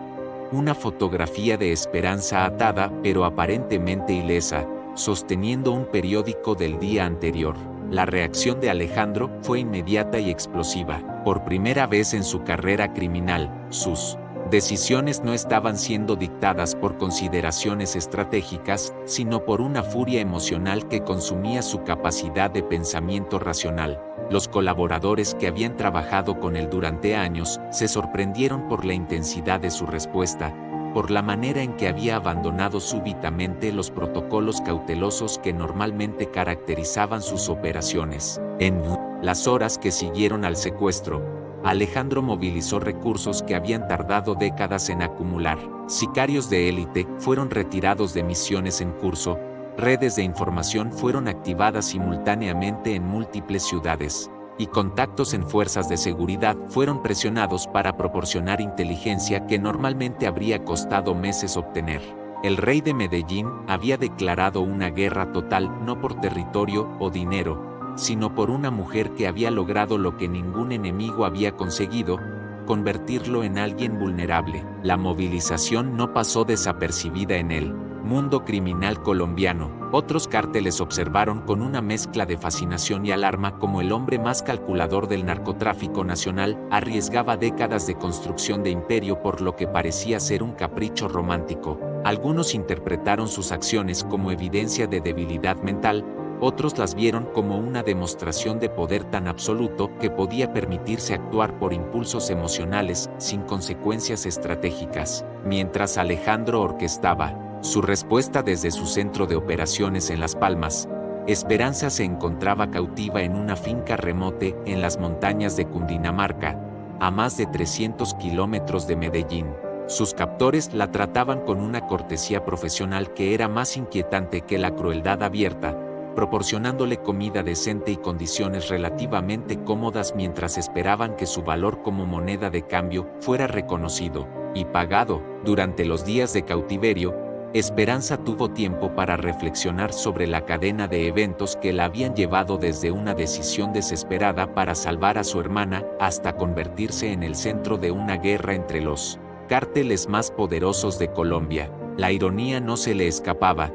una fotografía de Esperanza atada pero aparentemente ilesa, sosteniendo un periódico del día anterior. La reacción de Alejandro fue inmediata y explosiva. Por primera vez en su carrera criminal, sus decisiones no estaban siendo dictadas por consideraciones estratégicas, sino por una furia emocional que consumía su capacidad de pensamiento racional. Los colaboradores que habían trabajado con él durante años se sorprendieron por la intensidad de su respuesta, por la manera en que había abandonado súbitamente los protocolos cautelosos que normalmente caracterizaban sus operaciones. En las horas que siguieron al secuestro, Alejandro movilizó recursos que habían tardado décadas en acumular. Sicarios de élite fueron retirados de misiones en curso, redes de información fueron activadas simultáneamente en múltiples ciudades, y contactos en fuerzas de seguridad fueron presionados para proporcionar inteligencia que normalmente habría costado meses obtener. El rey de Medellín había declarado una guerra total no por territorio o dinero, sino por una mujer que había logrado lo que ningún enemigo había conseguido, convertirlo en alguien vulnerable. La movilización no pasó desapercibida en el mundo criminal colombiano. Otros cárteles observaron con una mezcla de fascinación y alarma cómo el hombre más calculador del narcotráfico nacional arriesgaba décadas de construcción de imperio por lo que parecía ser un capricho romántico. Algunos interpretaron sus acciones como evidencia de debilidad mental, otros las vieron como una demostración de poder tan absoluto que podía permitirse actuar por impulsos emocionales sin consecuencias estratégicas. Mientras Alejandro orquestaba su respuesta desde su centro de operaciones en Las Palmas, Esperanza se encontraba cautiva en una finca remota en las montañas de Cundinamarca, a más de 300 kilómetros de Medellín. Sus captores la trataban con una cortesía profesional que era más inquietante que la crueldad abierta, proporcionándole comida decente y condiciones relativamente cómodas mientras esperaban que su valor como moneda de cambio fuera reconocido y pagado. Durante los días de cautiverio, Esperanza tuvo tiempo para reflexionar sobre la cadena de eventos que la habían llevado desde una decisión desesperada para salvar a su hermana hasta convertirse en el centro de una guerra entre los cárteles más poderosos de Colombia. La ironía no se le escapaba.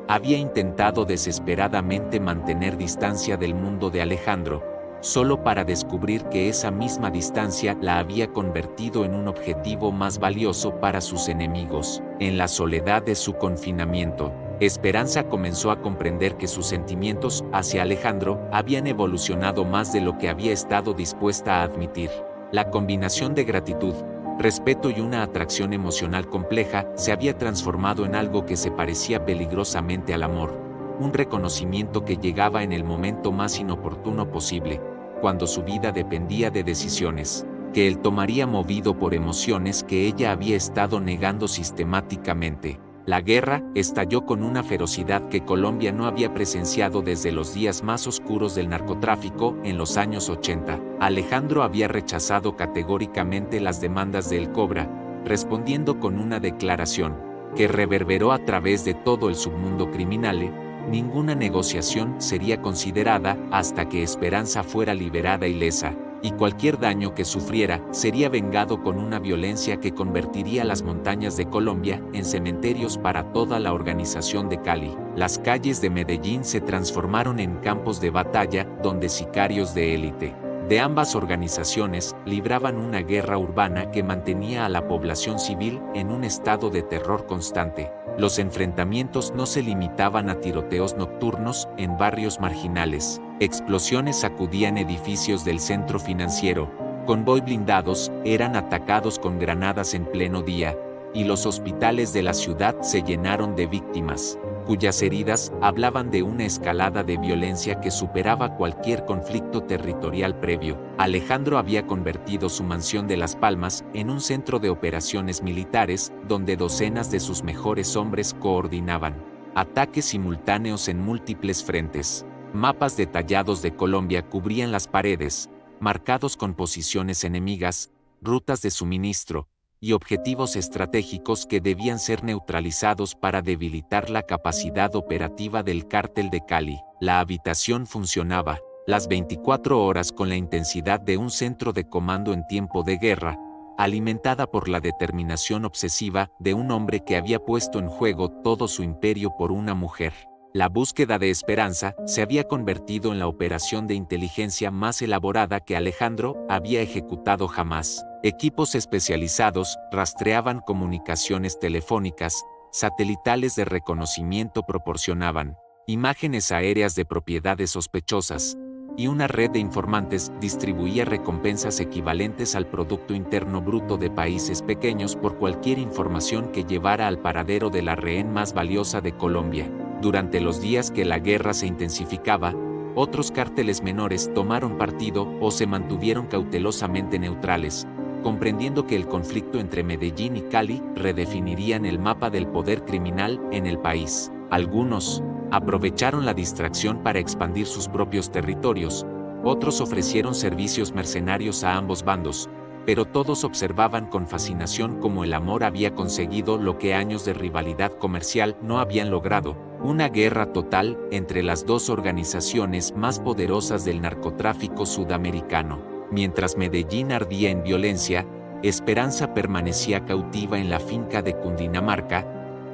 Había intentado desesperadamente mantener distancia del mundo de Alejandro, solo para descubrir que esa misma distancia la había convertido en un objetivo más valioso para sus enemigos. En la soledad de su confinamiento, Esperanza comenzó a comprender que sus sentimientos hacia Alejandro habían evolucionado más de lo que había estado dispuesta a admitir. La combinación de gratitud, respeto y una atracción emocional compleja se había transformado en algo que se parecía peligrosamente al amor, un reconocimiento que llegaba en el momento más inoportuno posible, cuando su vida dependía de decisiones que él tomaría movido por emociones que ella había estado negando sistemáticamente. La guerra estalló con una ferocidad que Colombia no había presenciado desde los días más oscuros del narcotráfico en los años 80. Alejandro había rechazado categóricamente las demandas de El Cobra, respondiendo con una declaración que reverberó a través de todo el submundo criminal: ninguna negociación sería considerada hasta que Esperanza fuera liberada ilesa, y cualquier daño que sufriera sería vengado con una violencia que convertiría las montañas de Colombia en cementerios para toda la organización de Cali. Las calles de Medellín se transformaron en campos de batalla donde sicarios de élite de ambas organizaciones libraban una guerra urbana que mantenía a la población civil en un estado de terror constante. Los enfrentamientos no se limitaban a tiroteos nocturnos en barrios marginales. Explosiones sacudían edificios del centro financiero, convoy blindados eran atacados con granadas en pleno día, y los hospitales de la ciudad se llenaron de víctimas, cuyas heridas hablaban de una escalada de violencia que superaba cualquier conflicto territorial previo. Alejandro había convertido su mansión de Las Palmas en un centro de operaciones militares donde docenas de sus mejores hombres coordinaban ataques simultáneos en múltiples frentes. Mapas detallados de Colombia cubrían las paredes, marcados con posiciones enemigas, rutas de suministro y objetivos estratégicos que debían ser neutralizados para debilitar la capacidad operativa del cártel de Cali. La habitación funcionaba las 24 horas con la intensidad de un centro de comando en tiempo de guerra, alimentada por la determinación obsesiva de un hombre que había puesto en juego todo su imperio por una mujer. La búsqueda de Esperanza se había convertido en la operación de inteligencia más elaborada que Alejandro había ejecutado jamás. Equipos especializados rastreaban comunicaciones telefónicas, satelitales de reconocimiento proporcionaban imágenes aéreas de propiedades sospechosas, y una red de informantes distribuía recompensas equivalentes al Producto Interno Bruto de países pequeños por cualquier información que llevara al paradero de la rehén más valiosa de Colombia. Durante los días que la guerra se intensificaba, otros cárteles menores tomaron partido o se mantuvieron cautelosamente neutrales, comprendiendo que el conflicto entre Medellín y Cali redefinirían el mapa del poder criminal en el país. Algunos aprovecharon la distracción para expandir sus propios territorios, otros ofrecieron servicios mercenarios a ambos bandos, pero todos observaban con fascinación cómo el amor había conseguido lo que años de rivalidad comercial no habían logrado: una guerra total entre las dos organizaciones más poderosas del narcotráfico sudamericano. Mientras Medellín ardía en violencia, Esperanza permanecía cautiva en la finca de Cundinamarca,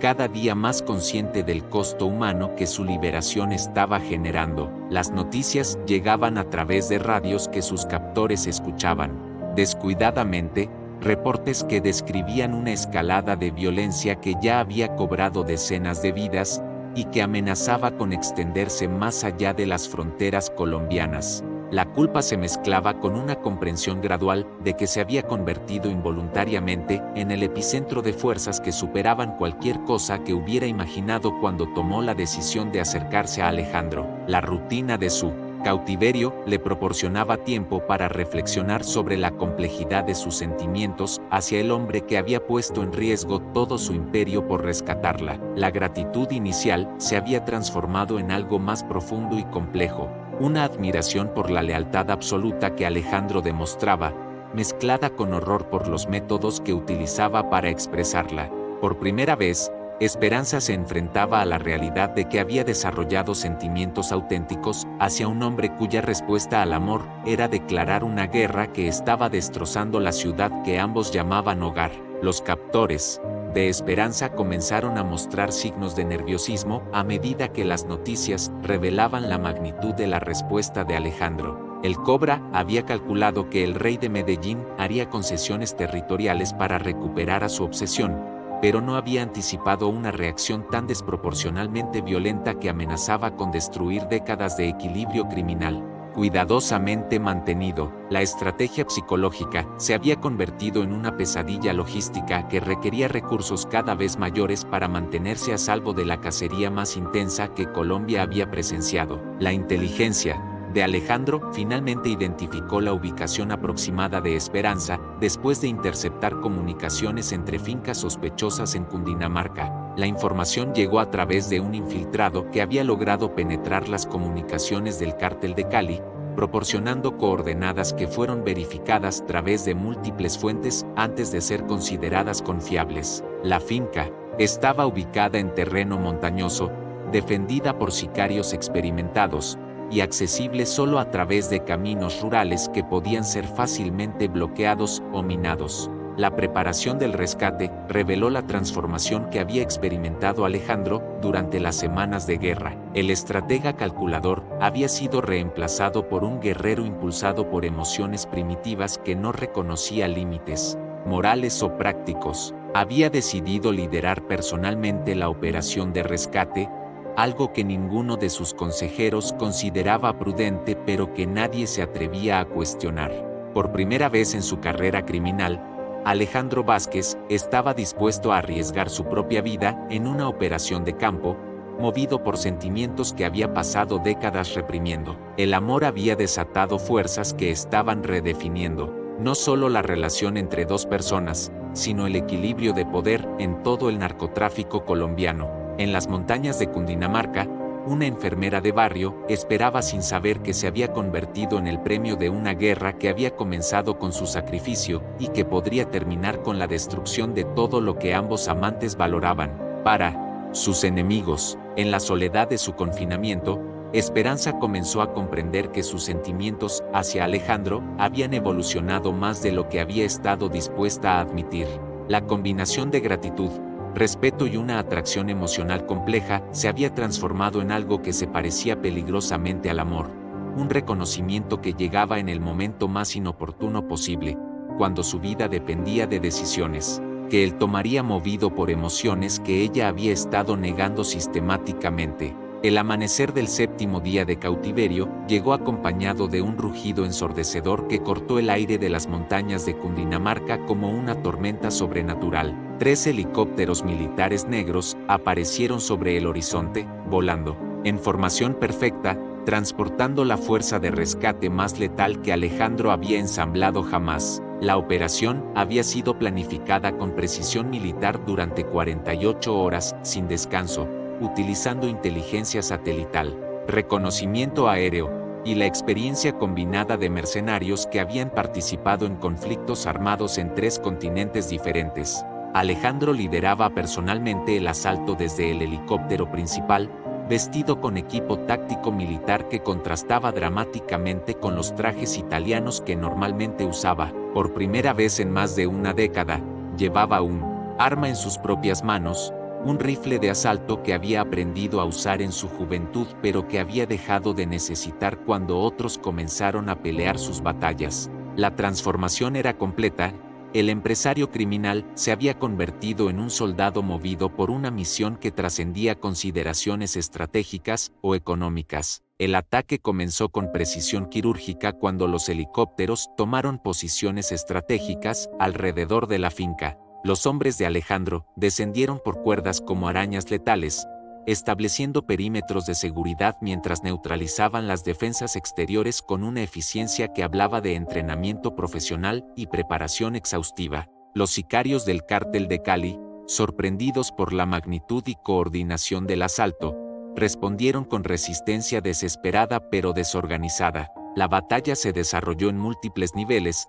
cada día más consciente del costo humano que su liberación estaba generando. Las noticias llegaban a través de radios que sus captores escuchaban descuidadamente, reportes que describían una escalada de violencia que ya había cobrado decenas de vidas y que amenazaba con extenderse más allá de las fronteras colombianas. La culpa se mezclaba con una comprensión gradual de que se había convertido involuntariamente en el epicentro de fuerzas que superaban cualquier cosa que hubiera imaginado cuando tomó la decisión de acercarse a Alejandro. La rutina de su cautiverio le proporcionaba tiempo para reflexionar sobre la complejidad de sus sentimientos hacia el hombre que había puesto en riesgo todo su imperio por rescatarla. La gratitud inicial se había transformado en algo más profundo y complejo, una admiración por la lealtad absoluta que Alejandro demostraba, mezclada con horror por los métodos que utilizaba para expresarla. Por primera vez, Esperanza se enfrentaba a la realidad de que había desarrollado sentimientos auténticos hacia un hombre cuya respuesta al amor era declarar una guerra que estaba destrozando la ciudad que ambos llamaban hogar. Los captores de Esperanza comenzaron a mostrar signos de nerviosismo a medida que las noticias revelaban la magnitud de la respuesta de Alejandro. El Cobra había calculado que el rey de Medellín haría concesiones territoriales para recuperar a su obsesión, pero no había anticipado una reacción tan desproporcionalmente violenta que amenazaba con destruir décadas de equilibrio criminal. Cuidadosamente mantenido, la estrategia psicológica se había convertido en una pesadilla logística que requería recursos cada vez mayores para mantenerse a salvo de la cacería más intensa que Colombia había presenciado. La inteligencia de Alejandro finalmente identificó la ubicación aproximada de Esperanza después de interceptar comunicaciones entre fincas sospechosas en Cundinamarca. La información llegó a través de un infiltrado que había logrado penetrar las comunicaciones del cártel de Cali, proporcionando coordenadas que fueron verificadas a través de múltiples fuentes antes de ser consideradas confiables. La finca estaba ubicada en terreno montañoso, defendida por sicarios experimentados, y accesible solo a través de caminos rurales que podían ser fácilmente bloqueados o minados. La preparación del rescate reveló la transformación que había experimentado Alejandro durante las semanas de guerra. El estratega calculador había sido reemplazado por un guerrero impulsado por emociones primitivas que no reconocía límites morales o prácticos. Había decidido liderar personalmente la operación de rescate, algo que ninguno de sus consejeros consideraba prudente pero que nadie se atrevía a cuestionar. Por primera vez en su carrera criminal, Alejandro Vázquez estaba dispuesto a arriesgar su propia vida en una operación de campo, movido por sentimientos que había pasado décadas reprimiendo. El amor había desatado fuerzas que estaban redefiniendo no solo la relación entre dos personas, sino el equilibrio de poder en todo el narcotráfico colombiano. En las montañas de Cundinamarca, una enfermera de barrio esperaba sin saber que se había convertido en el premio de una guerra que había comenzado con su sacrificio y que podría terminar con la destrucción de todo lo que ambos amantes valoraban. Para sus enemigos, en la soledad de su confinamiento, Esperanza comenzó a comprender que sus sentimientos hacia Alejandro habían evolucionado más de lo que había estado dispuesta a admitir. La combinación de gratitud, respeto y una atracción emocional compleja se había transformado en algo que se parecía peligrosamente al amor, un reconocimiento que llegaba en el momento más inoportuno posible, cuando su vida dependía de decisiones que él tomaría movido por emociones que ella había estado negando sistemáticamente. El amanecer del séptimo día de cautiverio llegó acompañado de un rugido ensordecedor que cortó el aire de las montañas de Cundinamarca como una tormenta sobrenatural. 3 helicópteros militares negros aparecieron sobre el horizonte, volando en formación perfecta, transportando la fuerza de rescate más letal que Alejandro había ensamblado jamás. La operación había sido planificada con precisión militar durante 48 horas, sin descanso, utilizando inteligencia satelital, reconocimiento aéreo y la experiencia combinada de mercenarios que habían participado en conflictos armados en 3 continentes diferentes. Alejandro lideraba personalmente el asalto desde el helicóptero principal, vestido con equipo táctico militar que contrastaba dramáticamente con los trajes italianos que normalmente usaba. Por primera vez en más de una década, llevaba un arma en sus propias manos, un rifle de asalto que había aprendido a usar en su juventud pero que había dejado de necesitar cuando otros comenzaron a pelear sus batallas. La transformación era completa. El empresario criminal se había convertido en un soldado movido por una misión que trascendía consideraciones estratégicas o económicas. El ataque comenzó con precisión quirúrgica cuando los helicópteros tomaron posiciones estratégicas alrededor de la finca. Los hombres de Alejandro descendieron por cuerdas como arañas letales, estableciendo perímetros de seguridad mientras neutralizaban las defensas exteriores con una eficiencia que hablaba de entrenamiento profesional y preparación exhaustiva. Los sicarios del cártel de Cali, sorprendidos por la magnitud y coordinación del asalto, respondieron con resistencia desesperada pero desorganizada. La batalla se desarrolló en múltiples niveles.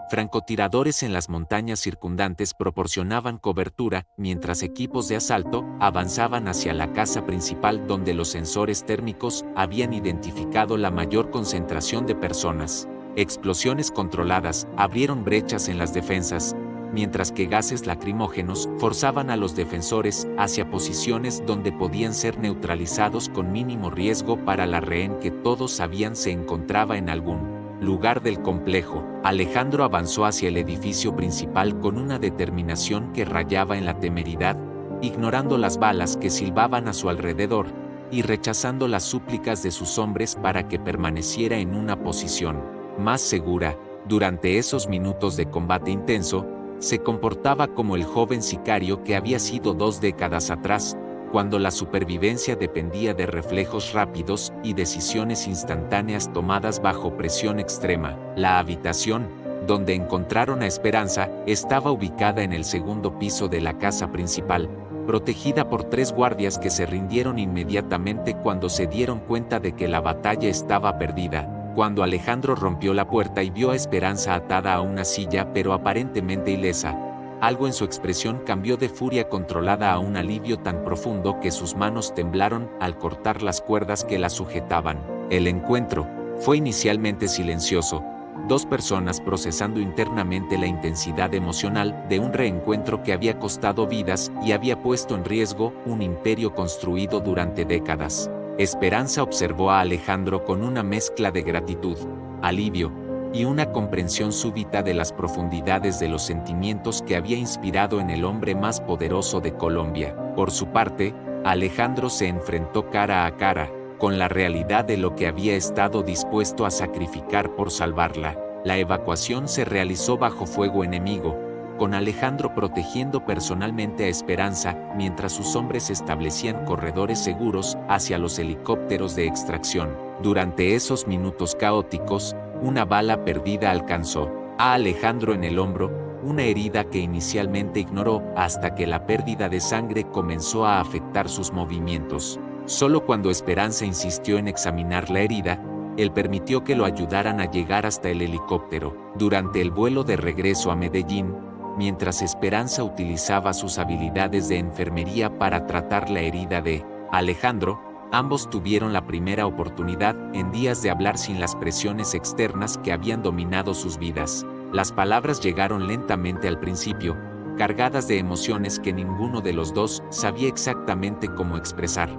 Francotiradores en las montañas circundantes proporcionaban cobertura, mientras equipos de asalto avanzaban hacia la casa principal donde los sensores térmicos habían identificado la mayor concentración de personas. Explosiones controladas abrieron brechas en las defensas, mientras que gases lacrimógenos forzaban a los defensores hacia posiciones donde podían ser neutralizados con mínimo riesgo para la rehén que todos sabían se encontraba en algún lugar del complejo. Alejandro avanzó hacia el edificio principal con una determinación que rayaba en la temeridad, ignorando las balas que silbaban a su alrededor y rechazando las súplicas de sus hombres para que permaneciera en una posición más segura. Durante esos minutos de combate intenso, se comportaba como el joven sicario que había sido 2 décadas atrás, cuando la supervivencia dependía de reflejos rápidos y decisiones instantáneas tomadas bajo presión extrema. La habitación, donde encontraron a Esperanza, estaba ubicada en el segundo piso de la casa principal, protegida por 3 guardias que se rindieron inmediatamente cuando se dieron cuenta de que la batalla estaba perdida. Cuando Alejandro rompió la puerta y vio a Esperanza atada a una silla pero aparentemente ilesa, algo en su expresión cambió de furia controlada a un alivio tan profundo que sus manos temblaron al cortar las cuerdas que la sujetaban. El encuentro fue inicialmente silencioso, 2 personas procesando internamente la intensidad emocional de un reencuentro que había costado vidas y había puesto en riesgo un imperio construido durante décadas. Esperanza observó a Alejandro con una mezcla de gratitud, alivio y una comprensión súbita de las profundidades de los sentimientos que había inspirado en el hombre más poderoso de Colombia. Por su parte, Alejandro se enfrentó cara a cara con la realidad de lo que había estado dispuesto a sacrificar por salvarla. La evacuación se realizó bajo fuego enemigo, con Alejandro protegiendo personalmente a Esperanza mientras sus hombres establecían corredores seguros hacia los helicópteros de extracción. Durante esos minutos caóticos, una bala perdida alcanzó a Alejandro en el hombro, una herida que inicialmente ignoró hasta que la pérdida de sangre comenzó a afectar sus movimientos. Solo cuando Esperanza insistió en examinar la herida, él permitió que lo ayudaran a llegar hasta el helicóptero. Durante el vuelo de regreso a Medellín, mientras Esperanza utilizaba sus habilidades de enfermería para tratar la herida de Alejandro, ambos tuvieron la primera oportunidad en días de hablar sin las presiones externas que habían dominado sus vidas. Las palabras llegaron lentamente al principio, cargadas de emociones que ninguno de los dos sabía exactamente cómo expresar,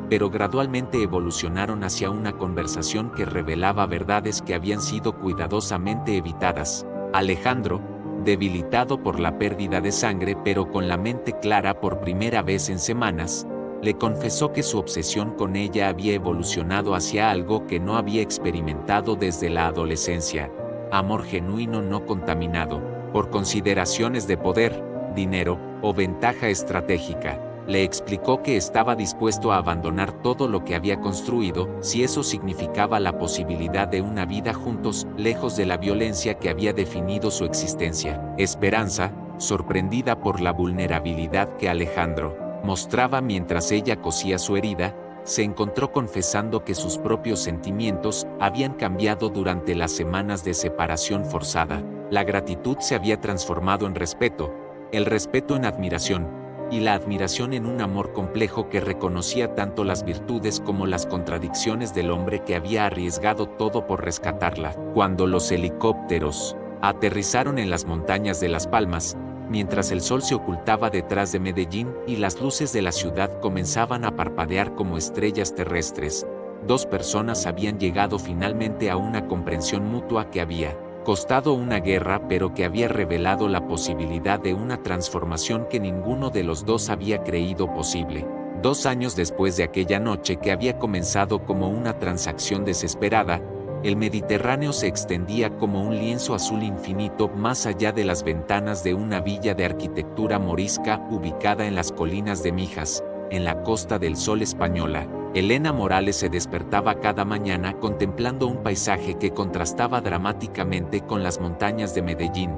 pero gradualmente evolucionaron hacia una conversación que revelaba verdades que habían sido cuidadosamente evitadas. Alejandro, debilitado por la pérdida de sangre pero con la mente clara por primera vez en semanas, le confesó que su obsesión con ella había evolucionado hacia algo que no había experimentado desde la adolescencia: amor genuino no contaminado por consideraciones de poder, dinero o ventaja estratégica. Le explicó que estaba dispuesto a abandonar todo lo que había construido si eso significaba la posibilidad de una vida juntos, lejos de la violencia que había definido su existencia. Esperanza, sorprendida por la vulnerabilidad que Alejandro mostraba mientras ella cosía su herida, se encontró confesando que sus propios sentimientos habían cambiado durante las semanas de separación forzada. La gratitud se había transformado en respeto, el respeto en admiración, y la admiración en un amor complejo que reconocía tanto las virtudes como las contradicciones del hombre que había arriesgado todo por rescatarla. Cuando los helicópteros aterrizaron en las montañas de Las Palmas, mientras el sol se ocultaba detrás de Medellín y las luces de la ciudad comenzaban a parpadear como estrellas terrestres, 2 personas habían llegado finalmente a una comprensión mutua que había costado una guerra pero que había revelado la posibilidad de una transformación que ninguno de los dos había creído posible. 2 años después de aquella noche que había comenzado como una transacción desesperada, el Mediterráneo se extendía como un lienzo azul infinito más allá de las ventanas de una villa de arquitectura morisca ubicada en las colinas de Mijas, en la Costa del Sol española. Elena Morales se despertaba cada mañana contemplando un paisaje que contrastaba dramáticamente con las montañas de Medellín,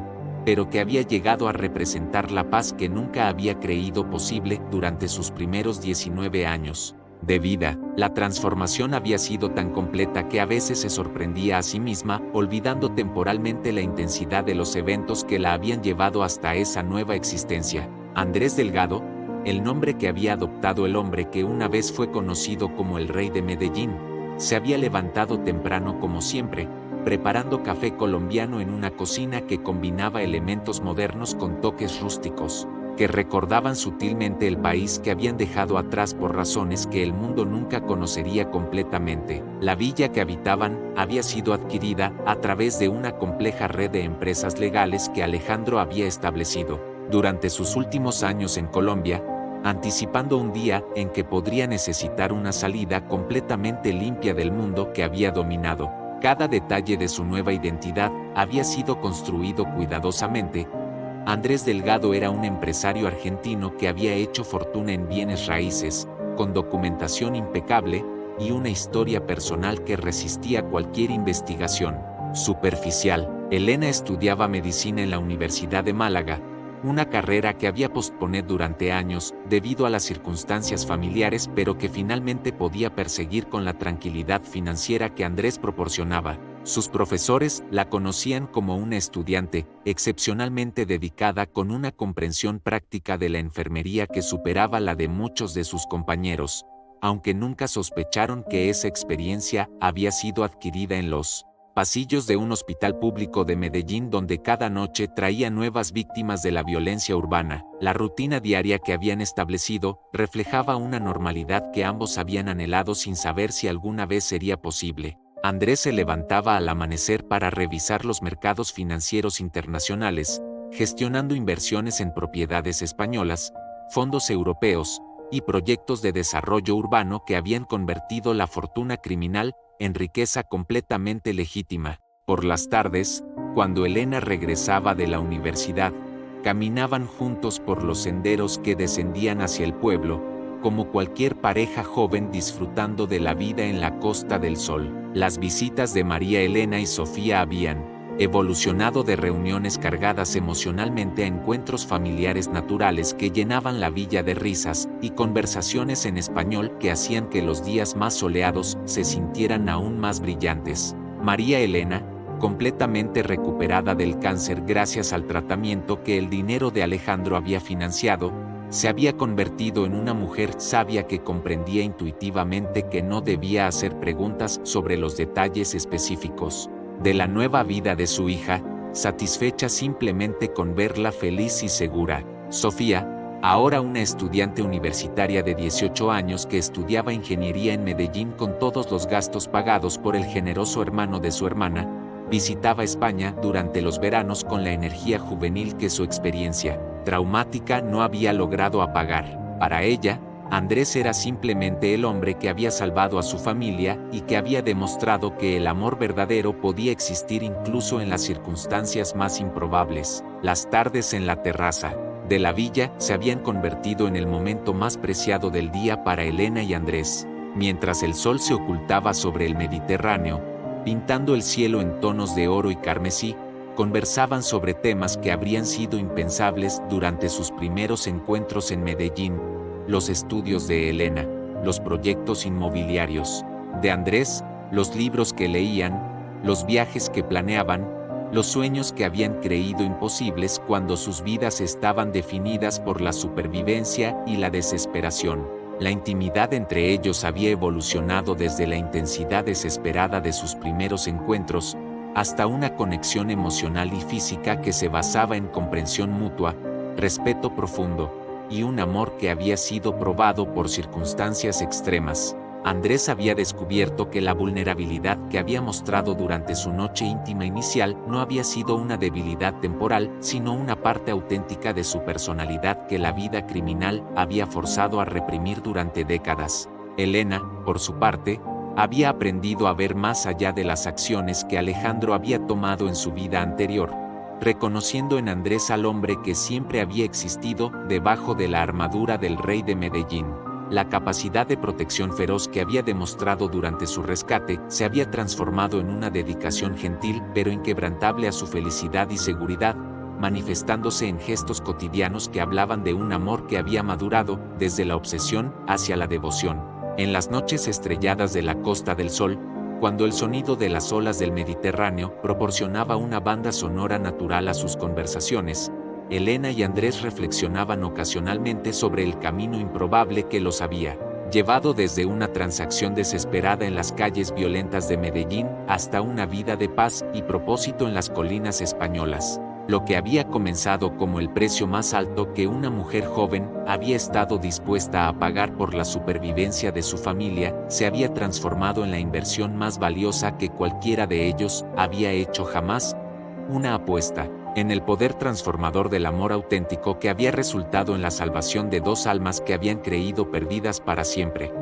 pero que había llegado a representar la paz que nunca había creído posible durante sus primeros 19 años de vida. La transformación había sido tan completa que a veces se sorprendía a sí misma, olvidando temporalmente la intensidad de los eventos que la habían llevado hasta esa nueva existencia. Andrés Delgado, el nombre que había adoptado el hombre que una vez fue conocido como el Rey de Medellín, se había levantado temprano como siempre, preparando café colombiano en una cocina que combinaba elementos modernos con toques rústicos, que recordaban sutilmente el país que habían dejado atrás por razones que el mundo nunca conocería completamente. La villa que habitaban había sido adquirida a través de una compleja red de empresas legales que Alejandro había establecido durante sus últimos años en Colombia, anticipando un día en que podría necesitar una salida completamente limpia del mundo que había dominado. Cada detalle de su nueva identidad había sido construido cuidadosamente, Andrés Delgado era un empresario argentino que había hecho fortuna en bienes raíces, con documentación impecable y una historia personal que resistía cualquier investigación superficial. Elena estudiaba medicina en la Universidad de Málaga, una carrera que había pospuesto durante años debido a las circunstancias familiares, pero que finalmente podía perseguir con la tranquilidad financiera que Andrés proporcionaba. Sus profesores la conocían como una estudiante excepcionalmente dedicada, con una comprensión práctica de la enfermería que superaba la de muchos de sus compañeros, aunque nunca sospecharon que esa experiencia había sido adquirida en los pasillos de un hospital público de Medellín, donde cada noche traía nuevas víctimas de la violencia urbana. La rutina diaria que habían establecido reflejaba una normalidad que ambos habían anhelado sin saber si alguna vez sería posible. Andrés se levantaba al amanecer para revisar los mercados financieros internacionales, gestionando inversiones en propiedades españolas, fondos europeos y proyectos de desarrollo urbano que habían convertido la fortuna criminal en riqueza completamente legítima. Por las tardes, cuando Elena regresaba de la universidad, caminaban juntos por los senderos que descendían hacia el pueblo, como cualquier pareja joven disfrutando de la vida en la Costa del Sol. Las visitas de María Elena y Sofía habían evolucionado de reuniones cargadas emocionalmente a encuentros familiares naturales que llenaban la villa de risas y conversaciones en español que hacían que los días más soleados se sintieran aún más brillantes. María Elena, completamente recuperada del cáncer gracias al tratamiento que el dinero de Alejandro había financiado, se había convertido en una mujer sabia que comprendía intuitivamente que no debía hacer preguntas sobre los detalles específicos de la nueva vida de su hija, satisfecha simplemente con verla feliz y segura. Sofía, ahora una estudiante universitaria de 18 años que estudiaba ingeniería en Medellín con todos los gastos pagados por el generoso hermano de su hermana, visitaba España durante los veranos con la energía juvenil que su experiencia traumática no había logrado apagar. Para ella, Andrés era simplemente el hombre que había salvado a su familia y que había demostrado que el amor verdadero podía existir incluso en las circunstancias más improbables. Las tardes en la terraza de la villa se habían convertido en el momento más preciado del día para Elena y Andrés. Mientras el sol se ocultaba sobre el Mediterráneo, pintando el cielo en tonos de oro y carmesí, conversaban sobre temas que habrían sido impensables durante sus primeros encuentros en Medellín: los estudios de Elena, los proyectos inmobiliarios de Andrés, los libros que leían, los viajes que planeaban, los sueños que habían creído imposibles cuando sus vidas estaban definidas por la supervivencia y la desesperación. La intimidad entre ellos había evolucionado desde la intensidad desesperada de sus primeros encuentros hasta una conexión emocional y física que se basaba en comprensión mutua, respeto profundo y un amor que había sido probado por circunstancias extremas. Andrés había descubierto que la vulnerabilidad que había mostrado durante su noche íntima inicial no había sido una debilidad temporal, sino una parte auténtica de su personalidad que la vida criminal había forzado a reprimir durante décadas. Elena, por su parte, había aprendido a ver más allá de las acciones que Alejandro había tomado en su vida anterior, reconociendo en Andrés al hombre que siempre había existido debajo de la armadura del rey de Medellín. La capacidad de protección feroz que había demostrado durante su rescate se había transformado en una dedicación gentil pero inquebrantable a su felicidad y seguridad, manifestándose en gestos cotidianos que hablaban de un amor que había madurado desde la obsesión hacia la devoción. En las noches estrelladas de la Costa del Sol, cuando el sonido de las olas del Mediterráneo proporcionaba una banda sonora natural a sus conversaciones, Elena y Andrés reflexionaban ocasionalmente sobre el camino improbable que los había llevado desde una transacción desesperada en las calles violentas de Medellín hasta una vida de paz y propósito en las colinas españolas. Lo que había comenzado como el precio más alto que una mujer joven había estado dispuesta a pagar por la supervivencia de su familia, se había transformado en la inversión más valiosa que cualquiera de ellos había hecho jamás: una apuesta en el poder transformador del amor auténtico que había resultado en la salvación de dos almas que habían creído perdidas para siempre.